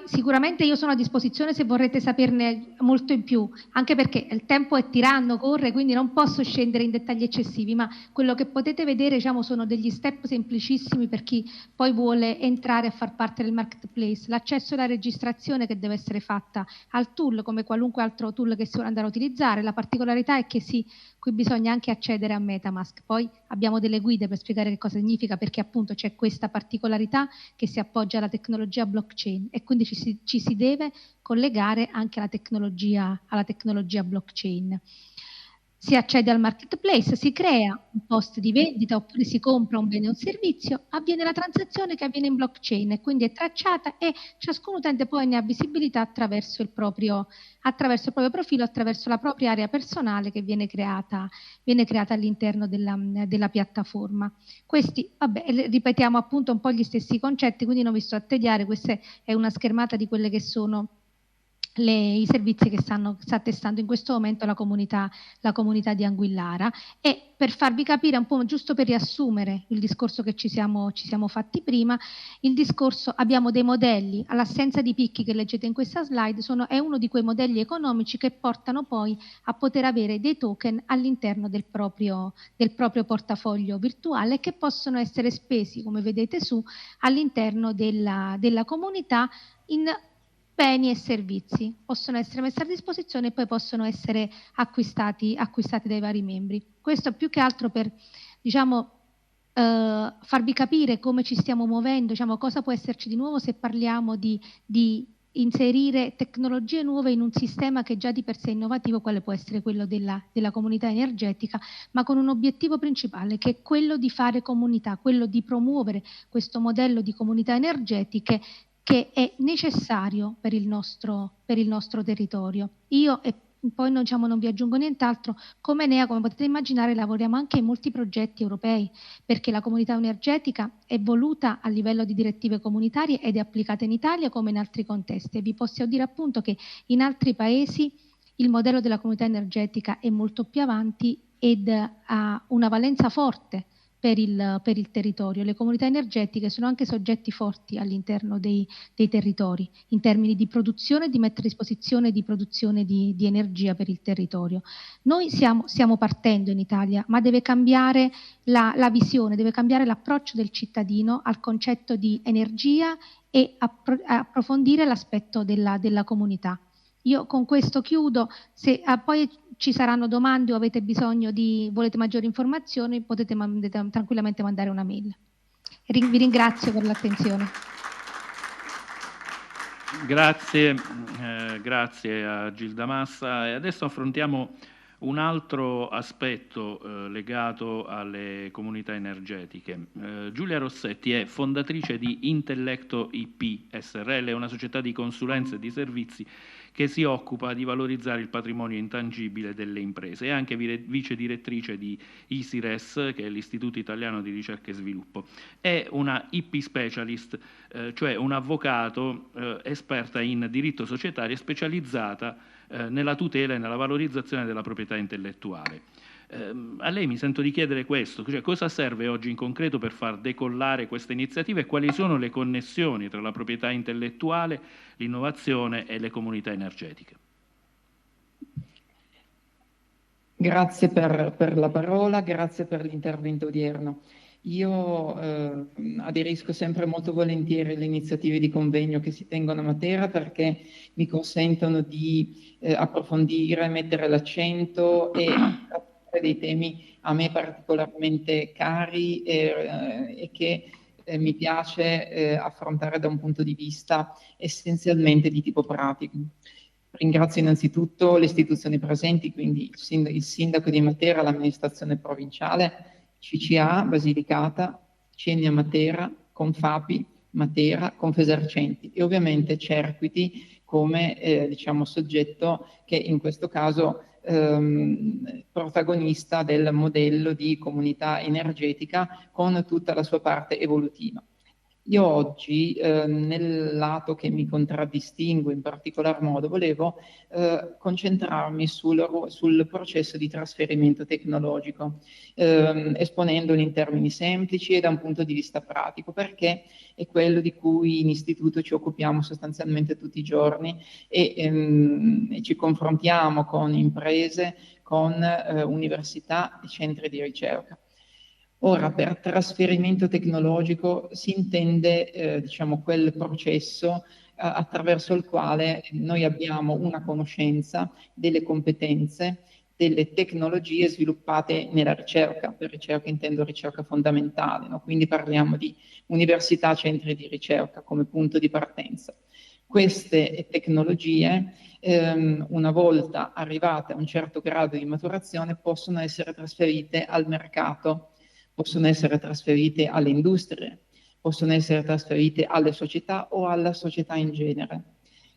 Sicuramente io sono a disposizione se vorrete saperne molto in più, anche perché il tempo è tiranno, corre, quindi non posso scendere in dettagli eccessivi, ma quello che potete vedere, diciamo, sono degli step semplicissimi per chi poi vuole entrare a far parte del marketplace. L'accesso e la registrazione che deve essere fatta al tool, come qualunque altro tool che si vuole andare a utilizzare. La particolarità è che qui bisogna anche accedere a MetaMask. Poi abbiamo delle guide per spiegare che cosa significa, perché appunto c'è questa particolarità che si appoggia alla tecnologia blockchain e quindi ci si deve collegare anche alla tecnologia blockchain. si accede al marketplace, si crea un post di vendita oppure si compra un bene o un servizio, avviene la transazione che avviene in blockchain e quindi è tracciata e ciascun utente poi ne ha visibilità attraverso il proprio profilo, attraverso la propria area personale che viene creata all'interno della piattaforma. Questi, vabbè, ripetiamo appunto un po' gli stessi concetti, quindi non vi sto a tediare, questa è una schermata di quelle che sono i servizi che sta testando in questo momento la comunità di Anguillara. E per farvi capire un po', giusto per riassumere il discorso che ci siamo fatti prima, abbiamo dei modelli, all'assenza di picchi che leggete in questa slide, è uno di quei modelli economici che portano poi a poter avere dei token all'interno del proprio portafoglio virtuale che possono essere spesi, come vedete su, all'interno della comunità in beni e servizi, possono essere messi a disposizione e poi possono essere acquistati dai vari membri. Questo più che altro per, diciamo, farvi capire come ci stiamo muovendo, diciamo, cosa può esserci di nuovo se parliamo di inserire tecnologie nuove in un sistema che già di per sé è innovativo, quale può essere quello della comunità energetica, ma con un obiettivo principale che è quello di fare comunità, quello di promuovere questo modello di comunità energetiche che è necessario per il nostro territorio. Io e poi non vi aggiungo nient'altro, come Enea, come potete immaginare, lavoriamo anche in molti progetti europei, perché la comunità energetica è voluta a livello di direttive comunitarie ed è applicata in Italia come in altri contesti. E vi posso dire appunto che in altri paesi il modello della comunità energetica è molto più avanti ed ha una valenza forte per il territorio. Le comunità energetiche sono anche soggetti forti all'interno dei territori, in termini di produzione, di mettere a disposizione di produzione di energia per il territorio. Noi stiamo partendo in Italia, ma deve cambiare la visione, deve cambiare l'approccio del cittadino al concetto di energia e approfondire l'aspetto della comunità. Io con questo chiudo, se poi ci saranno domande o avete bisogno volete maggiori informazioni, potete tranquillamente mandare una mail. Vi ringrazio per l'attenzione. Grazie a Gilda Massa. E adesso affrontiamo un altro aspetto legato alle comunità energetiche. Giulia Rossetti è fondatrice di Intellecto IP SRL, una società di consulenza e di servizi che si occupa di valorizzare il patrimonio intangibile delle imprese. È anche vice direttrice di ISIRES, che è l'Istituto Italiano di Ricerca e Sviluppo. È una IP specialist, cioè un avvocato esperta in diritto societario e specializzata nella tutela e nella valorizzazione della proprietà intellettuale. A lei mi sento di chiedere questo, cioè cosa serve oggi in concreto per far decollare questa iniziativa e quali sono le connessioni tra la proprietà intellettuale, l'innovazione e le comunità energetiche? Grazie per la parola, grazie per l'intervento odierno. Io aderisco sempre molto volentieri alle iniziative di convegno che si tengono a Matera perché mi consentono di approfondire, mettere l'accento e dei temi a me particolarmente cari e che mi piace affrontare da un punto di vista essenzialmente di tipo pratico. Ringrazio innanzitutto le istituzioni presenti, quindi il sindaco di Matera, l'amministrazione provinciale, CCA, Basilicata, CENIA Matera, Confapi, Matera, Confesercenti e ovviamente Cerquiti come diciamo soggetto che in questo caso protagonista del modello di comunità energetica con tutta la sua parte evolutiva. Io oggi, nel lato che mi contraddistingue in particolar modo, volevo concentrarmi sul processo di trasferimento tecnologico, esponendolo in termini semplici e da un punto di vista pratico, perché è quello di cui in istituto ci occupiamo sostanzialmente tutti i giorni e ci confrontiamo con imprese, con università e centri di ricerca. Ora, per trasferimento tecnologico si intende diciamo, quel processo attraverso il quale noi abbiamo una conoscenza delle competenze, delle tecnologie sviluppate nella ricerca. Per ricerca intendo ricerca fondamentale, no? Quindi parliamo di università, centri di ricerca come punto di partenza. Queste tecnologie, una volta arrivate a un certo grado di maturazione, possono essere trasferite al mercato, possono essere trasferite alle industrie, possono essere trasferite alle società o alla società in genere,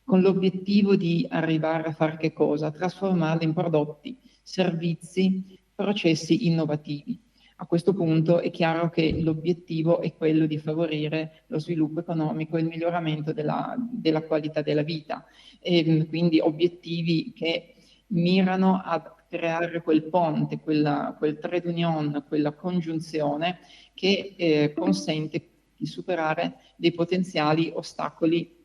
con l'obiettivo di arrivare a fare che cosa? Trasformarle in prodotti, servizi, processi innovativi. A questo punto è chiaro che l'obiettivo è quello di favorire lo sviluppo economico e il miglioramento della qualità della vita, e quindi obiettivi che mirano a creare quel ponte, quel trade union, quella congiunzione che consente di superare dei potenziali ostacoli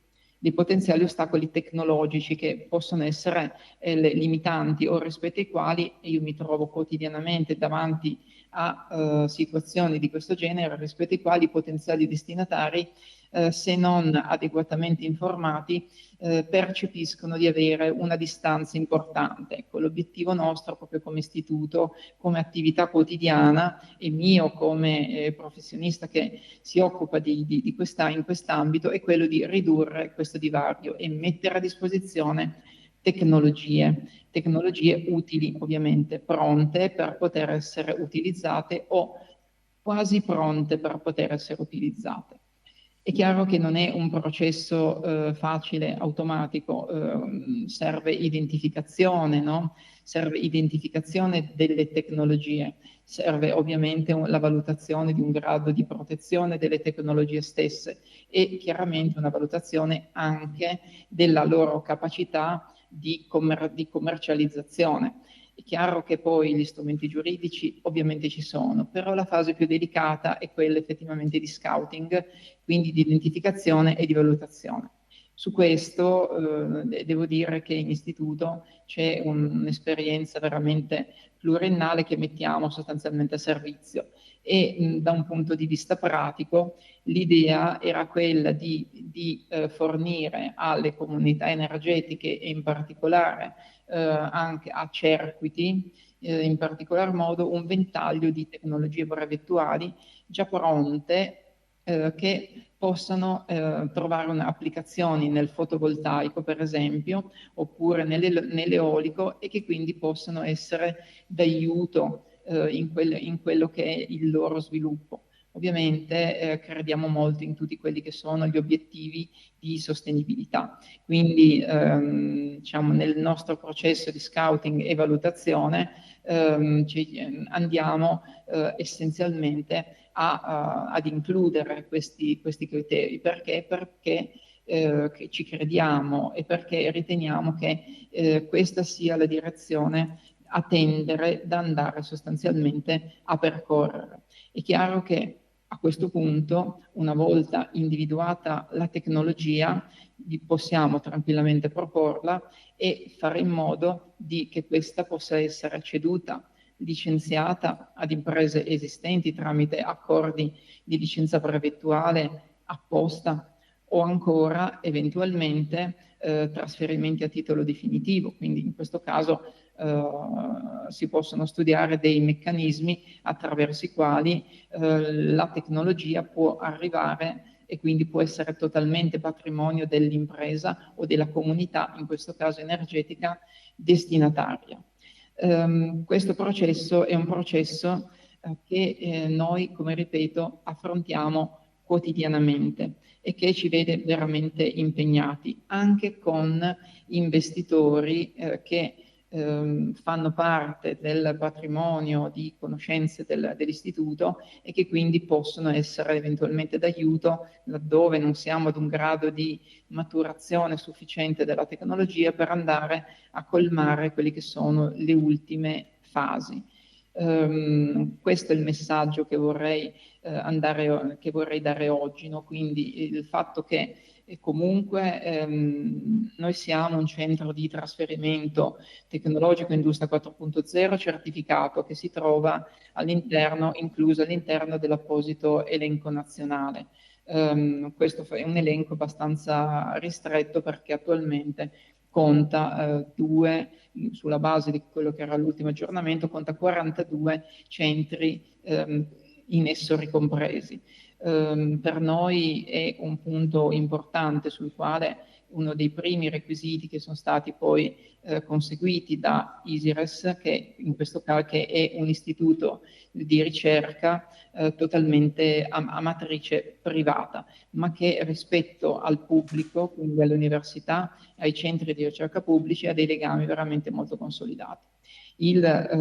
tecnologici che possono essere limitanti o rispetto ai quali io mi trovo quotidianamente davanti a situazioni di questo genere, rispetto ai quali i potenziali destinatari, se non adeguatamente informati, percepiscono di avere una distanza importante. Ecco, l'obiettivo nostro, proprio come istituto, come attività quotidiana, e mio come professionista che si occupa in quest'ambito, è quello di ridurre questo divario e mettere a disposizione tecnologie utili, ovviamente, pronte per poter essere utilizzate o quasi pronte per poter essere utilizzate. È chiaro che non è un processo facile, automatico, serve identificazione, no? Serve identificazione delle tecnologie, serve ovviamente la valutazione di un grado di protezione delle tecnologie stesse e chiaramente una valutazione anche della loro capacità di commercializzazione. È chiaro che poi gli strumenti giuridici ovviamente ci sono, però la fase più delicata è quella effettivamente di scouting, quindi di identificazione e di valutazione. Su questo devo dire che in istituto c'è un'esperienza veramente pluriennale che mettiamo sostanzialmente a servizio e da un punto di vista pratico l'idea era quella di fornire alle comunità energetiche e in particolare anche a Cerquiti, in particolar modo un ventaglio di tecnologie brevettuali già pronte che possano trovare applicazioni nel fotovoltaico, per esempio, oppure nell'eolico e che quindi possono essere d'aiuto in quello che è il loro sviluppo. Ovviamente crediamo molto in tutti quelli che sono gli obiettivi di sostenibilità. Quindi diciamo, nel nostro processo di scouting e valutazione andiamo essenzialmente ad includere questi criteri. Perché? Perché ci crediamo e perché riteniamo che questa sia la direzione a tendere da andare sostanzialmente a percorrere. È chiaro che a questo punto, una volta individuata la tecnologia, possiamo tranquillamente proporla e fare in modo che questa possa essere ceduta, licenziata ad imprese esistenti tramite accordi di licenza brevettuale apposta o ancora eventualmente trasferimenti a titolo definitivo. Quindi in questo caso si possono studiare dei meccanismi attraverso i quali la tecnologia può arrivare e quindi può essere totalmente patrimonio dell'impresa o della comunità, in questo caso energetica, destinataria. Questo processo è un processo che noi, come ripeto, affrontiamo quotidianamente e che ci vede veramente impegnati, anche con investitori che fanno parte del patrimonio di conoscenze dell'istituto e che quindi possono essere eventualmente d'aiuto laddove non siamo ad un grado di maturazione sufficiente della tecnologia per andare a colmare quelle che sono le ultime fasi. Questo è il messaggio che vorrei dare oggi, no? Quindi il fatto che comunque noi siamo un centro di trasferimento tecnologico Industria 4.0 certificato che si trova incluso all'interno dell'apposito elenco nazionale. Questo è un elenco abbastanza ristretto perché attualmente conta sulla base di quello che era l'ultimo aggiornamento, conta 42 centri in esso ricompresi. Per noi è un punto importante sul quale uno dei primi requisiti che sono stati poi conseguiti da ISIRES, che in questo caso che è un istituto di ricerca totalmente a matrice privata, ma che rispetto al pubblico, quindi alle università, ai centri di ricerca pubblici, ha dei legami veramente molto consolidati. Il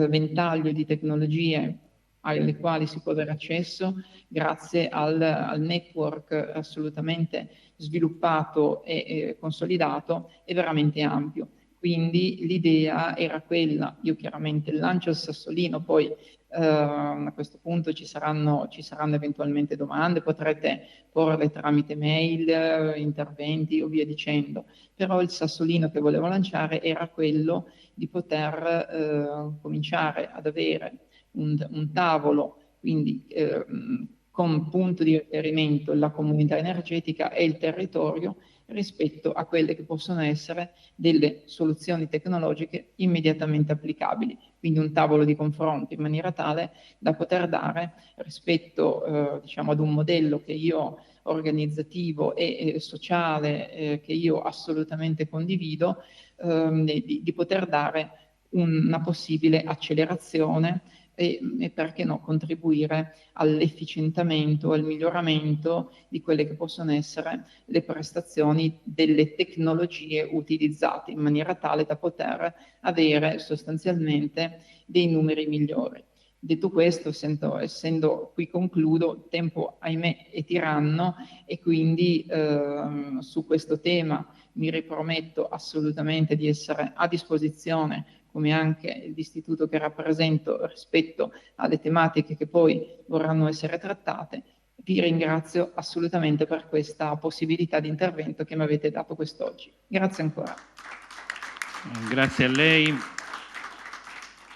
ventaglio di tecnologie alle quali si può avere accesso grazie al network assolutamente sviluppato e consolidato è veramente ampio. Quindi l'idea era quella, io chiaramente lancio il sassolino, poi a questo punto ci saranno eventualmente domande, potrete porle tramite mail, interventi o via dicendo, però il sassolino che volevo lanciare era quello di poter cominciare ad avere un tavolo, quindi con punto di riferimento la comunità energetica e il territorio rispetto a quelle che possono essere delle soluzioni tecnologiche immediatamente applicabili, quindi un tavolo di confronto in maniera tale da poter dare rispetto diciamo ad un modello che io organizzativo e sociale che io assolutamente condivido, di poter dare una possibile accelerazione e perché no, contribuire all'efficientamento, al miglioramento di quelle che possono essere le prestazioni delle tecnologie utilizzate, in maniera tale da poter avere sostanzialmente dei numeri migliori. Detto questo, essendo qui concludo, il tempo ahimè è tiranno e quindi su questo tema mi riprometto assolutamente di essere a disposizione, come anche l'istituto che rappresento, rispetto alle tematiche che poi vorranno essere trattate. Vi ringrazio assolutamente per questa possibilità di intervento che mi avete dato quest'oggi. Grazie ancora. Grazie a lei.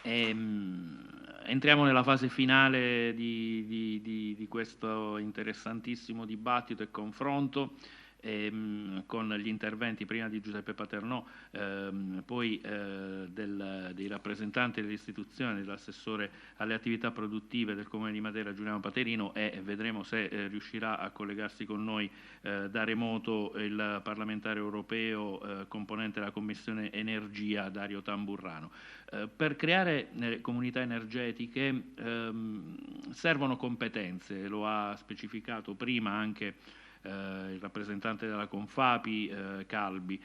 Entriamo nella fase finale di questo interessantissimo dibattito e confronto. Con gli interventi prima di Giuseppe Paternò, poi dei rappresentanti dell'istituzione, dell'assessore alle attività produttive del Comune di Matera Giuliano Paterino, e vedremo se riuscirà a collegarsi con noi da remoto il parlamentare europeo componente della Commissione Energia Dario Tamburrano. Per creare comunità energetiche servono competenze, lo ha specificato prima anche il rappresentante della Confapi Calbi.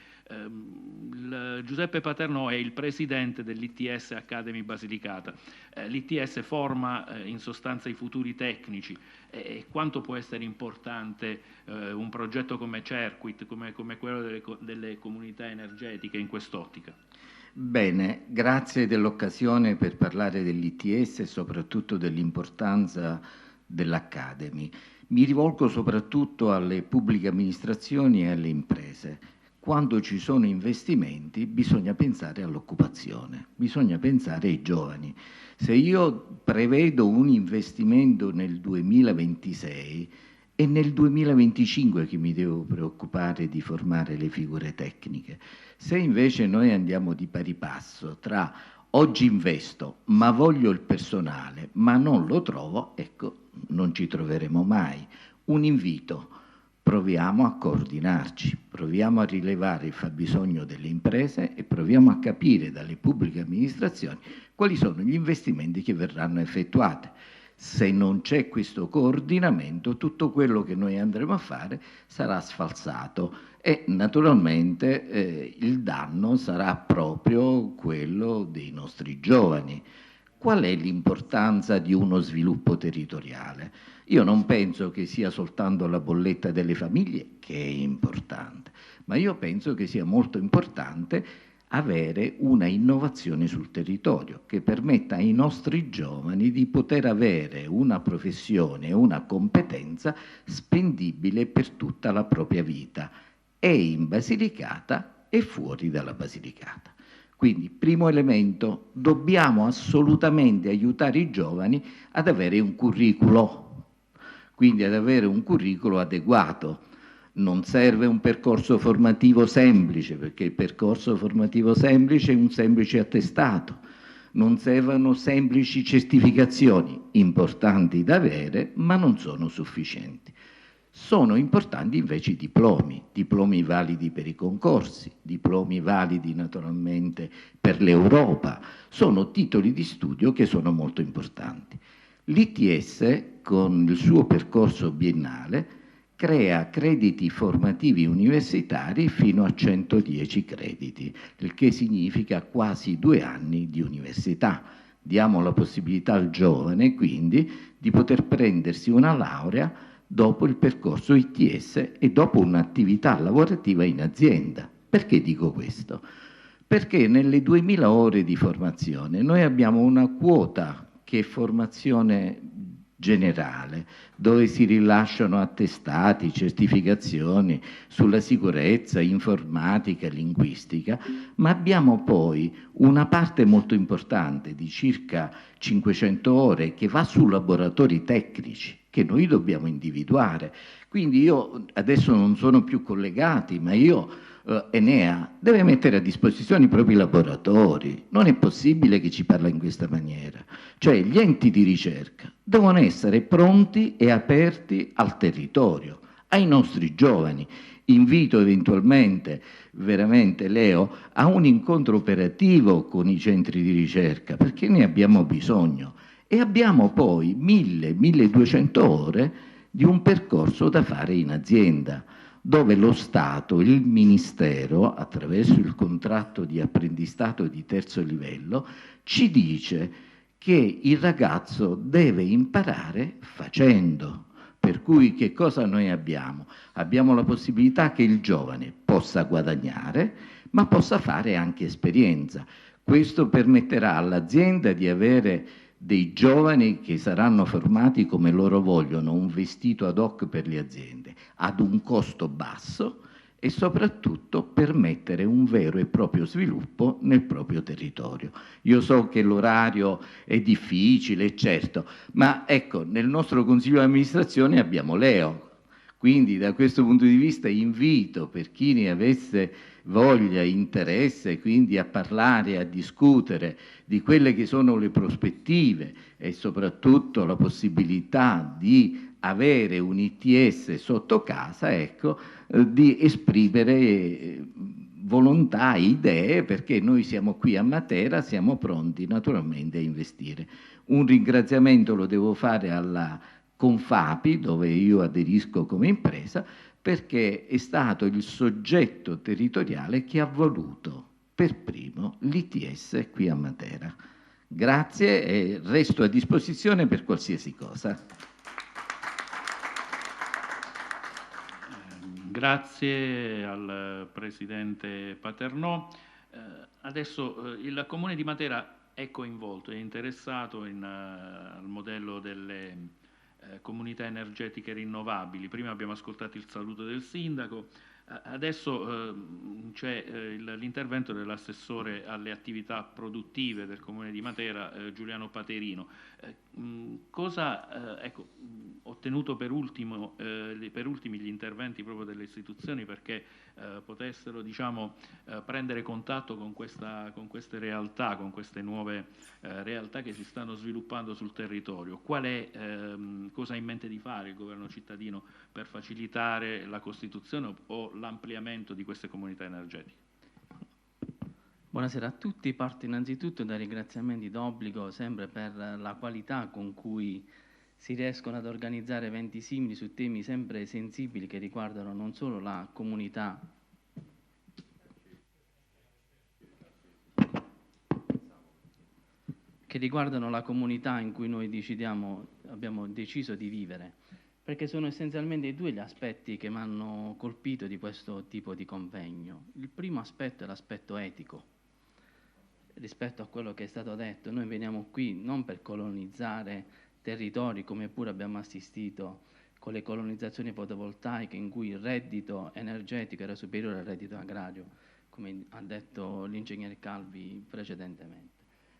Giuseppe Paternò è il presidente dell'ITS Academy Basilicata. L'ITS forma in sostanza i futuri tecnici. Quanto può essere importante un progetto come Circuit, come quello delle comunità energetiche in quest'ottica? Bene, grazie dell'occasione per parlare dell'ITS e soprattutto dell'importanza dell'Academy. Mi rivolgo soprattutto alle pubbliche amministrazioni e alle imprese. Quando ci sono investimenti bisogna pensare all'occupazione, bisogna pensare ai giovani. Se io prevedo un investimento nel 2026, è nel 2025 che mi devo preoccupare di formare le figure tecniche. Se invece noi andiamo di pari passo tra oggi investo, ma voglio il personale, ma non lo trovo, ecco, non ci troveremo mai. Un invito: proviamo a coordinarci, proviamo a rilevare il fabbisogno delle imprese e proviamo a capire dalle pubbliche amministrazioni quali sono gli investimenti che verranno effettuati. Se non c'è questo coordinamento, tutto quello che noi andremo a fare sarà sfalsato e naturalmente il danno sarà proprio quello dei nostri giovani. Qual è l'importanza di uno sviluppo territoriale? Io non penso che sia soltanto la bolletta delle famiglie, che è importante, ma io penso che sia molto importante avere una innovazione sul territorio che permetta ai nostri giovani di poter avere una professione e una competenza spendibile per tutta la propria vita, e in Basilicata e fuori dalla Basilicata. Quindi, primo elemento, dobbiamo assolutamente aiutare i giovani ad avere un curriculo, quindi ad avere un curriculo adeguato. Non serve un percorso formativo semplice, perché il percorso formativo semplice è un semplice attestato. Non servono semplici certificazioni, importanti da avere, ma non sono sufficienti. Sono importanti invece i diplomi validi per i concorsi, diplomi validi naturalmente per l'Europa, sono titoli di studio che sono molto importanti. L'ITS, con il suo percorso biennale, crea crediti formativi universitari fino a 110 crediti, il che significa quasi 2 anni di università. Diamo la possibilità al giovane, quindi, di poter prendersi una laurea dopo il percorso ITS e dopo un'attività lavorativa in azienda. Perché dico questo? Perché nelle 2000 ore di formazione noi abbiamo una quota che è formazione generale, dove si rilasciano attestati, certificazioni sulla sicurezza, informatica, linguistica, ma abbiamo poi una parte molto importante di circa 500 ore che va su laboratori tecnici che noi dobbiamo individuare. Quindi io adesso non sono più collegati, ma Enea deve mettere a disposizione i propri laboratori. Non è possibile che ci parla in questa maniera. Cioè gli enti di ricerca devono essere pronti e aperti al territorio, ai nostri giovani. Invito eventualmente, veramente Leo, a un incontro operativo con i centri di ricerca, perché ne abbiamo bisogno. E abbiamo poi 1000-1200 ore di un percorso da fare in azienda, dove lo Stato, il Ministero, attraverso il contratto di apprendistato di terzo livello, ci dice che il ragazzo deve imparare facendo. Per cui che cosa noi abbiamo? Abbiamo la possibilità che il giovane possa guadagnare, ma possa fare anche esperienza. Questo permetterà all'azienda di avere dei giovani che saranno formati come loro vogliono, un vestito ad hoc per le aziende, ad un costo basso e soprattutto permettere un vero e proprio sviluppo nel proprio territorio. Io so che l'orario è difficile, certo, ma ecco, nel nostro consiglio di amministrazione abbiamo Leo, quindi da questo punto di vista invito per chi ne avesse voglia, interesse, quindi a parlare, a discutere di quelle che sono le prospettive e soprattutto la possibilità di avere un ITS sotto casa, ecco, di esprimere volontà, idee, perché noi siamo qui a Matera, siamo pronti naturalmente a investire. Un ringraziamento lo devo fare alla Confapi, dove io aderisco come impresa, perché è stato il soggetto territoriale che ha voluto per primo l'ITS qui a Matera. Grazie e resto a disposizione per qualsiasi cosa. Grazie al Presidente Paternò. Adesso il Comune di Matera è coinvolto, è interessato al modello delle comunità energetiche rinnovabili. Prima abbiamo ascoltato il saluto del Sindaco, adesso c'è l'intervento dell'assessore alle attività produttive del Comune di Matera, Giuliano Paterino. Ecco, ho tenuto per ultimi gli interventi proprio delle istituzioni perché potessero, diciamo, prendere contatto con queste realtà, con queste nuove realtà che si stanno sviluppando sul territorio. Cosa ha in mente di fare il governo cittadino per facilitare la costituzione o l'ampliamento di queste comunità energetiche? Buonasera a tutti, parto innanzitutto dai ringraziamenti d'obbligo sempre per la qualità con cui si riescono ad organizzare eventi simili su temi sempre sensibili che riguardano non solo la comunità in cui noi abbiamo deciso di vivere, perché sono essenzialmente due gli aspetti che mi hanno colpito di questo tipo di convegno. Il primo aspetto è l'aspetto etico. Rispetto a quello che è stato detto, noi veniamo qui non per colonizzare territori, come pure abbiamo assistito con le colonizzazioni fotovoltaiche in cui il reddito energetico era superiore al reddito agrario, come ha detto l'ingegner Calvi precedentemente.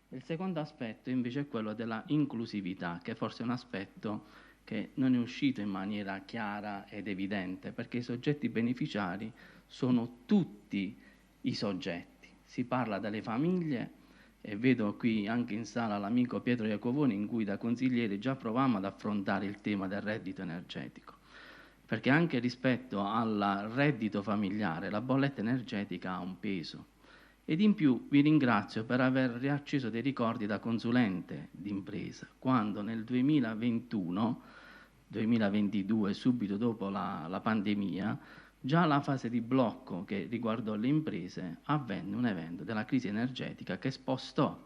Il secondo aspetto invece è quello della inclusività, che forse è un aspetto che non è uscito in maniera chiara ed evidente, perché i soggetti beneficiari sono tutti i soggetti. Si parla delle famiglie e vedo qui anche in sala l'amico Pietro Iacovoni in cui da consigliere già provavamo ad affrontare il tema del reddito energetico. perché anche rispetto al reddito familiare la bolletta energetica ha un peso. Ed in più vi ringrazio per aver riacceso dei ricordi da consulente d'impresa, quando nel 2021-2022, subito dopo la pandemia, già alla fase di blocco che riguardò le imprese, avvenne un evento della crisi energetica che spostò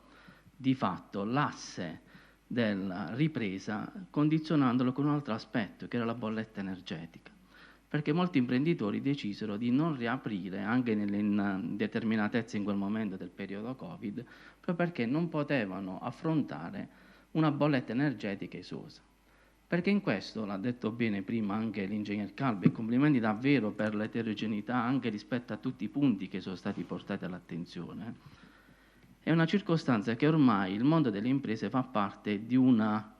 di fatto l'asse della ripresa, condizionandolo con un altro aspetto, che era la bolletta energetica. Perché molti imprenditori decisero di non riaprire, anche nelle indeterminatezze in quel momento del periodo Covid, proprio perché non potevano affrontare una bolletta energetica esosa. Perché in questo, l'ha detto bene prima anche l'ingegner Calvi, e complimenti davvero per l'eterogeneità anche rispetto a tutti i punti che sono stati portati all'attenzione, è una circostanza che ormai il mondo delle imprese fa parte di una,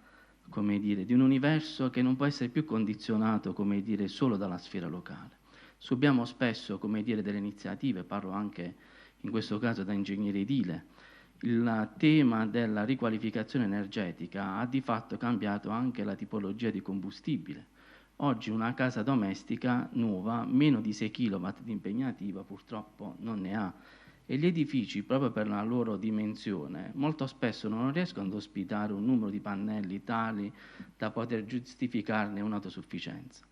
come dire, di un universo che non può essere più condizionato, come dire, solo dalla sfera locale. Subiamo spesso, come dire, delle iniziative, parlo anche in questo caso da ingegnere edile. Il tema della riqualificazione energetica ha di fatto cambiato anche la tipologia di combustibile. Oggi una casa domestica nuova meno di 6 kW di impegnativa purtroppo non ne ha, e gli edifici, proprio per la loro dimensione, molto spesso non riescono ad ospitare un numero di pannelli tali da poter giustificarne un'autosufficienza.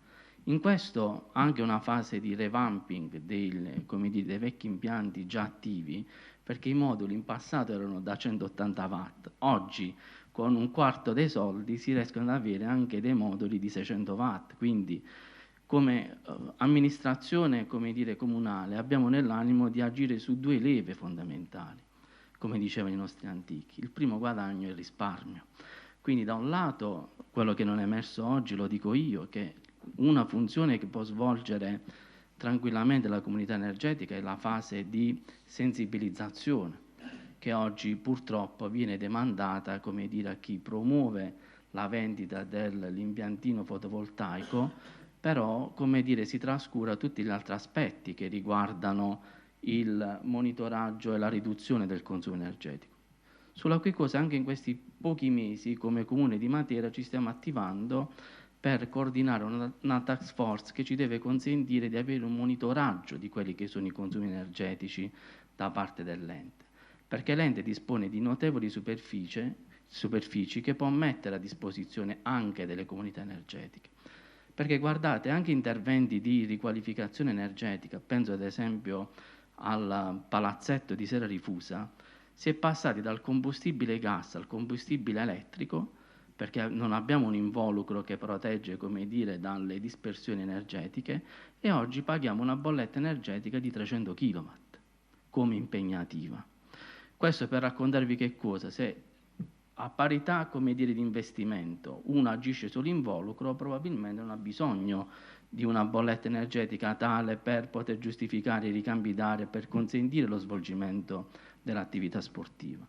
In questo anche una fase di revamping dei vecchi impianti già attivi, perché i moduli in passato erano da 180 watt, oggi con un quarto dei soldi si riescono ad avere anche dei moduli di 600 watt, quindi come amministrazione, come dire, comunale abbiamo nell'animo di agire su due leve fondamentali, come dicevano i nostri antichi. Il primo guadagno è il risparmio. Quindi da un lato quello che non è emerso oggi, lo dico io, che una funzione che può svolgere tranquillamente la comunità energetica è la fase di sensibilizzazione, che oggi purtroppo viene demandata, come dire, a chi promuove la vendita dell'impiantino fotovoltaico, però, come dire, si trascura tutti gli altri aspetti che riguardano il monitoraggio e la riduzione del consumo energetico. Sulla cui cosa anche in questi pochi mesi come Comune di Matera ci stiamo attivando per coordinare una task force che ci deve consentire di avere un monitoraggio di quelli che sono i consumi energetici da parte dell'ente, perché l'ente dispone di notevoli superfici che può mettere a disposizione anche delle comunità energetiche. Perché guardate, anche interventi di riqualificazione energetica, penso ad esempio al palazzetto di Sera Rifusa, si è passati dal combustibile gas al combustibile elettrico, perché non abbiamo un involucro che protegge, come dire, dalle dispersioni energetiche, e oggi paghiamo una bolletta energetica di 300 kW come impegnativa. Questo per raccontarvi che cosa, se a parità, come dire, di investimento uno agisce sull'involucro, probabilmente non ha bisogno di una bolletta energetica tale per poter giustificare i ricambi d'aria, per consentire lo svolgimento dell'attività sportiva.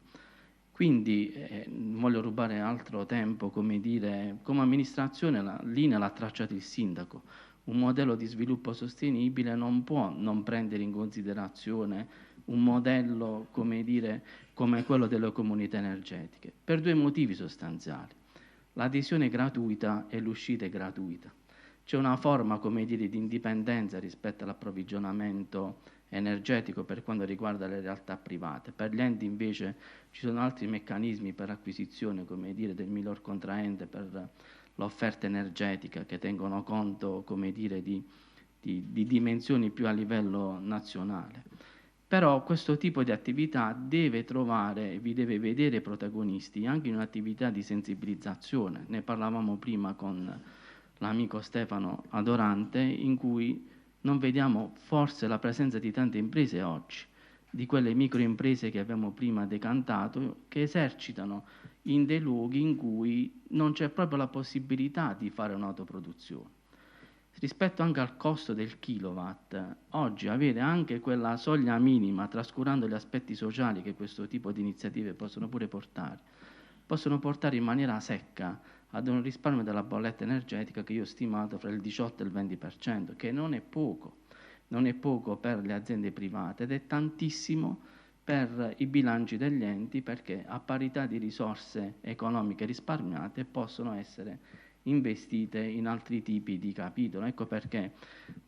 Quindi voglio rubare altro tempo, come dire, come amministrazione la linea l'ha tracciata il sindaco. Un modello di sviluppo sostenibile non può non prendere in considerazione un modello, come dire, come quello delle comunità energetiche, per due motivi sostanziali. L'adesione è gratuita e l'uscita è gratuita. C'è una forma, come dire, di indipendenza rispetto all'approvvigionamento energetico per quanto riguarda le realtà private. Per gli enti invece ci sono altri meccanismi per acquisizione, come dire, del miglior contraente per l'offerta energetica, che tengono conto, come dire, di dimensioni più a livello nazionale. Però questo tipo di attività deve trovare, vi deve vedere protagonisti anche in un'attività di sensibilizzazione. Ne parlavamo prima con l'amico Stefano Adorante, in cui non vediamo forse la presenza di tante imprese oggi, di quelle microimprese che abbiamo prima decantato, che esercitano in dei luoghi in cui non c'è proprio la possibilità di fare un'autoproduzione. Rispetto anche al costo del kilowatt, oggi avere anche quella soglia minima, trascurando gli aspetti sociali che questo tipo di iniziative possono pure portare, possono portare in maniera secca ad un risparmio della bolletta energetica che io ho stimato fra il 18 e il 20%, che non è poco per le aziende private ed è tantissimo per i bilanci degli enti, perché a parità di risorse economiche risparmiate possono essere investite in altri tipi di capitolo. Ecco perché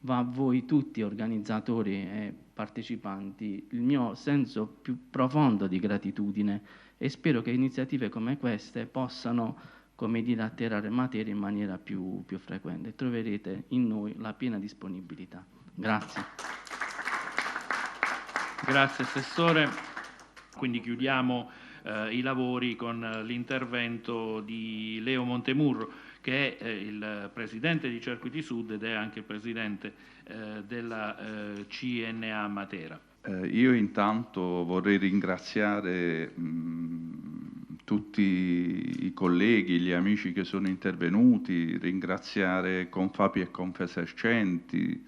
va a voi tutti, organizzatori e partecipanti, il mio senso più profondo di gratitudine, e spero che iniziative come queste possano, come dire, atterrare materia in maniera più frequente. Troverete in noi la piena disponibilità. Grazie. Grazie Assessore. Quindi chiudiamo i lavori con l'intervento di Leo Montemurro, che è il Presidente di Cerquiti Sud ed è anche il Presidente della CNA Matera. Io intanto vorrei ringraziare tutti i colleghi, gli amici che sono intervenuti, ringraziare Confapi e Confesercenti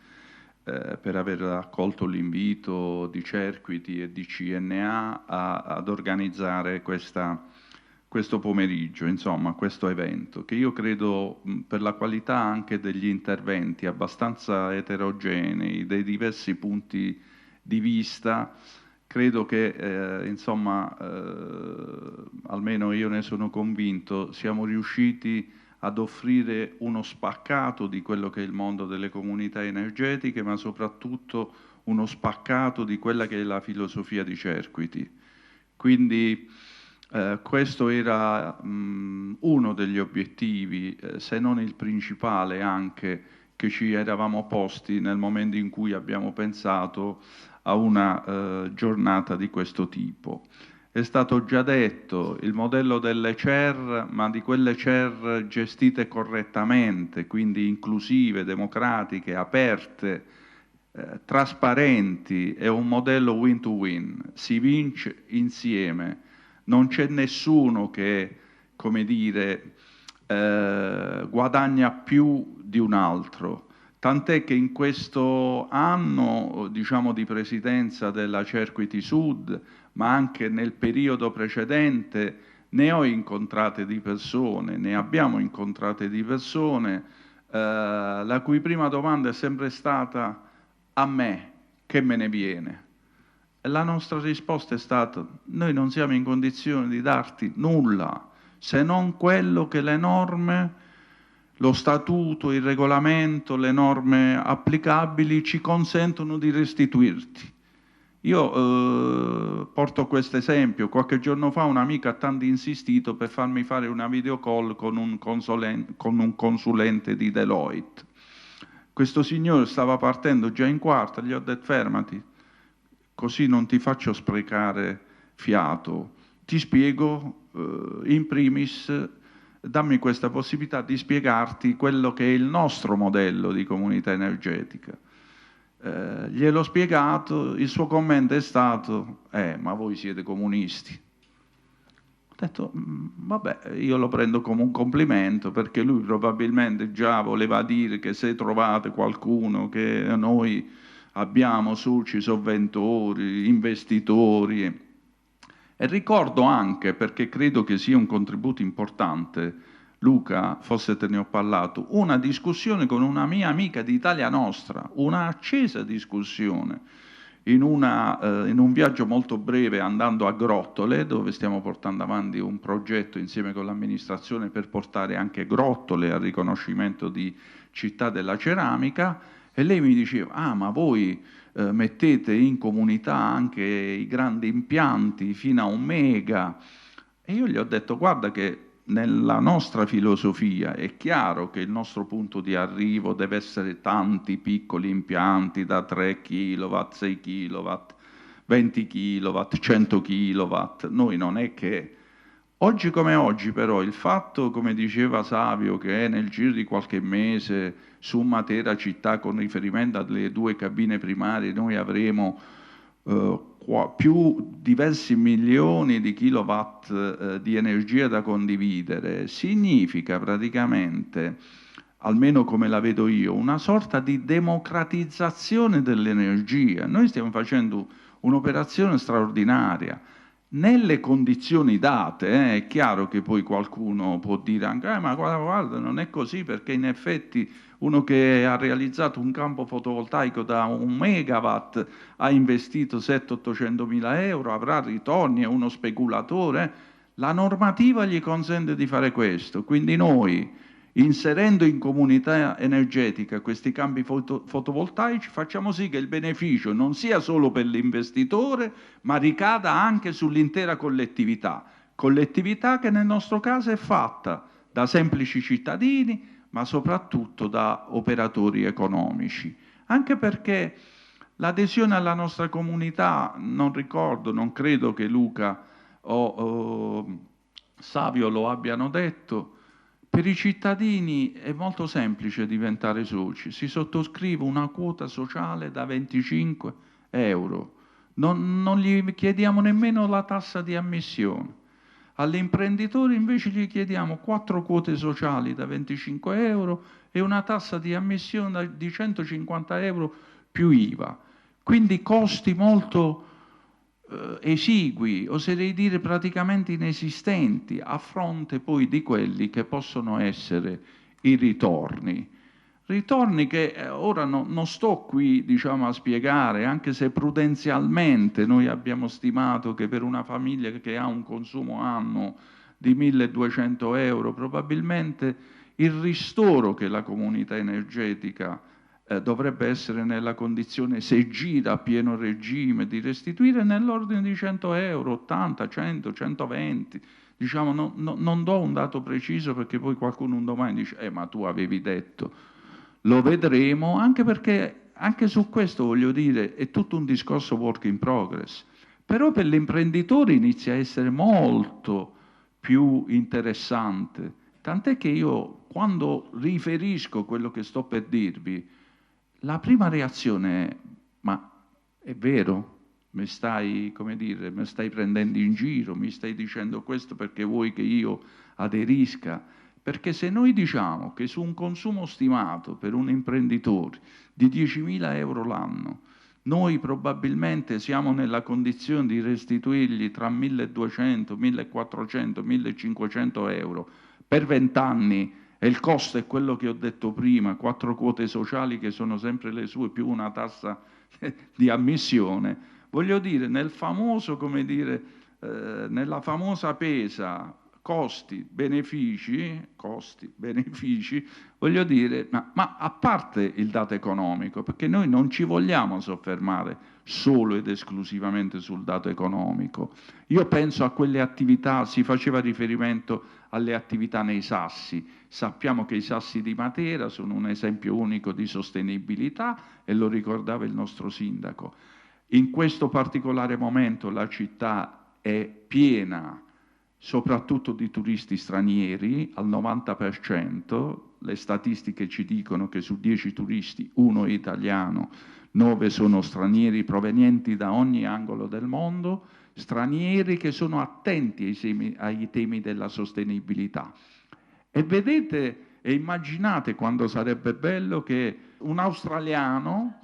per aver accolto l'invito di Cerquiti e di CNA ad organizzare questo pomeriggio, insomma, questo evento, che io credo, per la qualità anche degli interventi abbastanza eterogenei, dei diversi punti di vista, credo che, insomma, almeno io ne sono convinto, siamo riusciti ad offrire uno spaccato di quello che è il mondo delle comunità energetiche, ma soprattutto uno spaccato di quella che è la filosofia di Cerquiti. Quindi questo era uno degli obiettivi, se non il principale anche, che ci eravamo posti nel momento in cui abbiamo pensato a una giornata di questo tipo. È stato già detto il modello delle CER, ma di quelle CER gestite correttamente, quindi inclusive, democratiche, aperte, trasparenti, è un modello win-to-win, si vince insieme, non c'è nessuno che, come dire, guadagna più di un altro. Tant'è che in questo anno, diciamo, di presidenza della Cerquiti Sud, ma anche nel periodo precedente, ne ho incontrate di persone, ne abbiamo incontrate di persone, la cui prima domanda è sempre stata: a me che me ne viene? E la nostra risposta è stata: noi non siamo in condizione di darti nulla, se non quello che le norme, lo statuto, il regolamento, le norme applicabili ci consentono di restituirti. Io porto questo esempio. Qualche giorno fa un'amica ha tanto insistito per farmi fare una video call con un consulente di Deloitte. Questo signore stava partendo già in quarta, gli ho detto: fermati, così non ti faccio sprecare fiato, ti spiego, in primis dammi questa possibilità di spiegarti quello che è il nostro modello di comunità energetica. Gliel'ho spiegato, il suo commento è stato: ma voi siete comunisti. Ho detto: vabbè, io lo prendo come un complimento, perché lui probabilmente già voleva dire che se trovate qualcuno che noi abbiamo soci sovventori, investitori. E ricordo anche, perché credo che sia un contributo importante, Luca, forse te ne ho parlato, una discussione con una mia amica di Italia Nostra, una accesa discussione, in un viaggio molto breve andando a Grottole, dove stiamo portando avanti un progetto insieme con l'amministrazione per portare anche Grottole al riconoscimento di città della ceramica, e lei mi diceva: ma voi mettete in comunità anche i grandi impianti fino a 1 mega. E io gli ho detto: guarda che nella nostra filosofia è chiaro che il nostro punto di arrivo deve essere tanti piccoli impianti da 3 kW, 6 kW, 20 kW, 100 kW. Noi non è che... Oggi come oggi però il fatto, come diceva Savio, che nel giro di qualche mese su Matera città, con riferimento alle 2 cabine primarie, noi avremo più diversi milioni di kilowatt di energia da condividere, significa praticamente, almeno come la vedo io, una sorta di democratizzazione dell'energia. Noi stiamo facendo un'operazione straordinaria. Nelle condizioni date, è chiaro che poi qualcuno può dire anche: ma guarda, non è così, perché in effetti uno che ha realizzato un campo fotovoltaico da 1 megawatt ha investito 700-800 mila euro, avrà ritorni, è uno speculatore. La normativa gli consente di fare questo, quindi noi Inserendo in comunità energetica questi campi fotovoltaici facciamo sì che il beneficio non sia solo per l'investitore, ma ricada anche sull'intera collettività che nel nostro caso è fatta da semplici cittadini, ma soprattutto da operatori economici. Anche perché l'adesione alla nostra comunità, non credo che Luca o Savio lo abbiano detto, per i cittadini è molto semplice diventare soci. Si sottoscrive una quota sociale da 25 euro. Non gli chiediamo nemmeno la tassa di ammissione. Agli imprenditori invece gli chiediamo 4 quote sociali da 25 euro e una tassa di ammissione di 150 euro più IVA. Quindi costi molto esigui, oserei dire praticamente inesistenti, a fronte poi di quelli che possono essere i ritorni. Ritorni che ora non sto qui, diciamo, a spiegare, anche se prudenzialmente noi abbiamo stimato che per una famiglia che ha un consumo annuo di 1.200 euro, probabilmente il ristoro che la comunità energetica dovrebbe essere nella condizione, se gira a pieno regime, di restituire nell'ordine di 100 euro, 80, 100, 120. Diciamo, non do un dato preciso perché poi qualcuno un domani dice ma tu avevi detto. Lo vedremo, anche perché anche su questo, voglio dire, è tutto un discorso work in progress. Però per l'imprenditore inizia a essere molto più interessante. Tant'è che io, quando riferisco quello che sto per dirvi, la prima reazione è: ma è vero? Mi stai prendendo in giro? Mi stai dicendo questo perché vuoi che io aderisca? Perché se noi diciamo che su un consumo stimato per un imprenditore di 10.000 euro l'anno, noi probabilmente siamo nella condizione di restituirgli tra 1.200, 1.400, 1.500 euro per 20 anni, e il costo è quello che ho detto prima, 4 quote sociali che sono sempre le sue, più una tassa di ammissione. Voglio dire, nella famosa pesa costi, benefici, voglio dire, ma a parte il dato economico, perché noi non ci vogliamo soffermare solo ed esclusivamente sul dato economico. Io penso a quelle attività, si faceva riferimento alle attività nei sassi. Sappiamo che i sassi di Matera sono un esempio unico di sostenibilità e lo ricordava il nostro sindaco. In questo particolare momento la città è piena soprattutto di turisti stranieri, al 90%, le statistiche ci dicono che su 10 turisti 1 è italiano, 9 sono stranieri provenienti da ogni angolo del mondo, stranieri che sono attenti ai temi della sostenibilità. E vedete e immaginate quando sarebbe bello che un australiano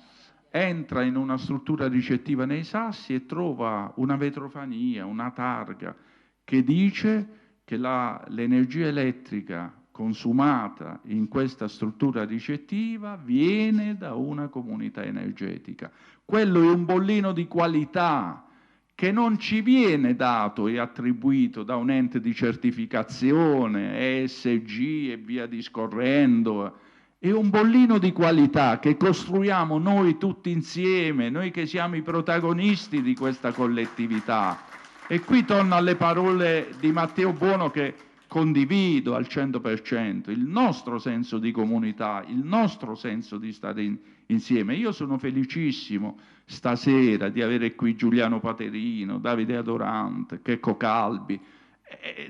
entra in una struttura ricettiva nei Sassi e trova una vetrofania, una targa, che dice che l'energia elettrica consumata in questa struttura ricettiva viene da una comunità energetica. Quello è un bollino di qualità che non ci viene dato e attribuito da un ente di certificazione, ESG e via discorrendo. È un bollino di qualità che costruiamo noi tutti insieme, noi che siamo i protagonisti di questa collettività. E qui torno alle parole di Matteo Buono, che condivido al 100%, il nostro senso di comunità, il nostro senso di stare insieme. Io sono felicissimo stasera di avere qui Giuliano Paterino, Davide Adorante, Checco Calbi,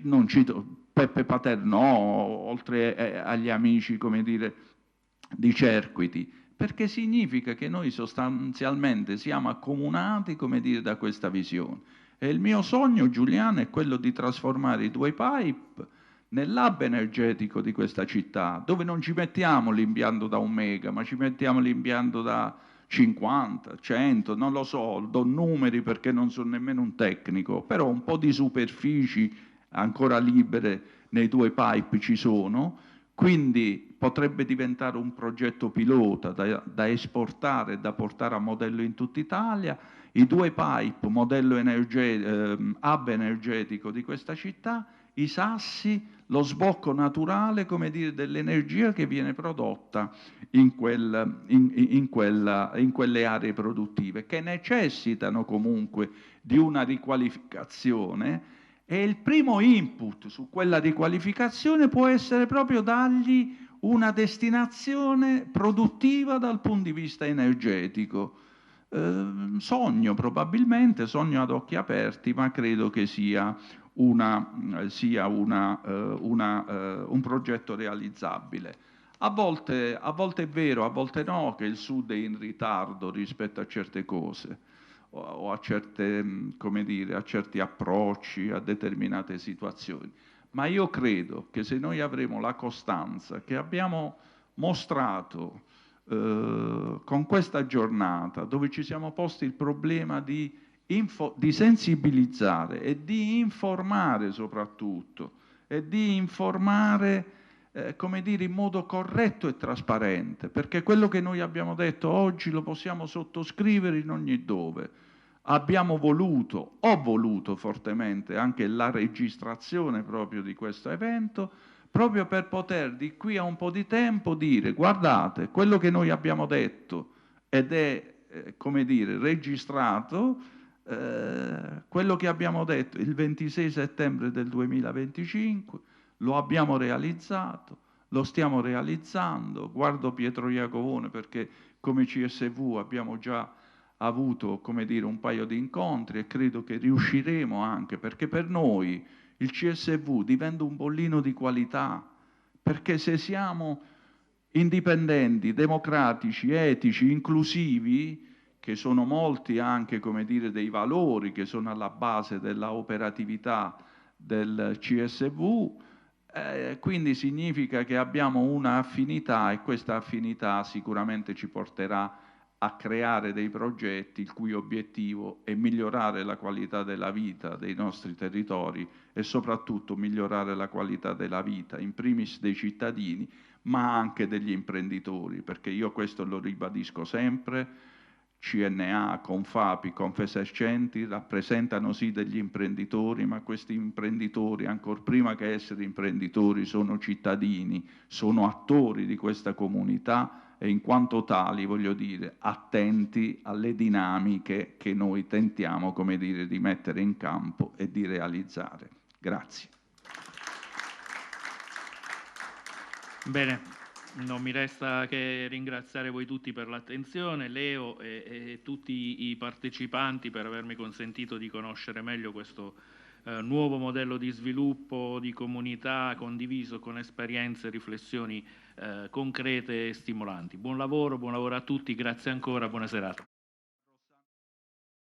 non cito Peppe Paternò, oltre agli amici, come dire, di Cerquiti, perché significa che noi sostanzialmente siamo accomunati, come dire, da questa visione. E il mio sogno, Giuliano, è quello di trasformare i 2 pipe nell'hub energetico di questa città, dove non ci mettiamo l'impianto da 1 mega, ma ci mettiamo l'impianto da 50, 100, non lo so, do numeri perché non sono nemmeno un tecnico, però un po' di superfici ancora libere nei 2 pipe ci sono, quindi potrebbe diventare un progetto pilota da esportare e da portare a modello in tutta Italia. I 2 pipe, modello hub energetico di questa città, i sassi, lo sbocco naturale, come dire, dell'energia che viene prodotta in quelle aree produttive, che necessitano comunque di una riqualificazione, e il primo input su quella riqualificazione può essere proprio dargli una destinazione produttiva dal punto di vista energetico. Sogno probabilmente, sogno ad occhi aperti, ma credo che sia un progetto realizzabile. A volte è vero, a volte no, che il Sud è in ritardo rispetto a certe cose o a certe, come dire, a certi approcci, a determinate situazioni. Ma io credo che se noi avremo la costanza che abbiamo mostrato con questa giornata, dove ci siamo posti il problema di sensibilizzare e di informare soprattutto, e di informare come dire, in modo corretto e trasparente, perché quello che noi abbiamo detto oggi lo possiamo sottoscrivere in ogni dove. Ho voluto fortemente anche la registrazione proprio di questo evento, proprio per poter di qui a un po' di tempo dire: guardate, quello che noi abbiamo detto ed è come dire, registrato, quello che abbiamo detto il 26 settembre del 2025, lo abbiamo realizzato, lo stiamo realizzando. Guardo Pietro Iacovone perché come CSV abbiamo già avuto, come dire, un paio di incontri, e credo che riusciremo anche, perché per noi il CSV diventa un bollino di qualità, perché se siamo indipendenti, democratici, etici, inclusivi, che sono molti anche, come dire, dei valori che sono alla base della operatività del CSV, quindi significa che abbiamo una affinità, e questa affinità sicuramente ci porterà a creare dei progetti il cui obiettivo è migliorare la qualità della vita dei nostri territori e soprattutto migliorare la qualità della vita, in primis dei cittadini, ma anche degli imprenditori, perché io questo lo ribadisco sempre. CNA, Confapi, Confesercenti rappresentano sì degli imprenditori, ma questi imprenditori, ancor prima che essere imprenditori, sono cittadini, sono attori di questa comunità e in quanto tali, voglio dire, attenti alle dinamiche che noi tentiamo, come dire, di mettere in campo e di realizzare. Grazie. Bene. Non mi resta che ringraziare voi tutti per l'attenzione, Leo e tutti i partecipanti per avermi consentito di conoscere meglio questo nuovo modello di sviluppo di comunità condiviso con esperienze e riflessioni concrete e stimolanti. Buon lavoro a tutti, grazie ancora, buona serata.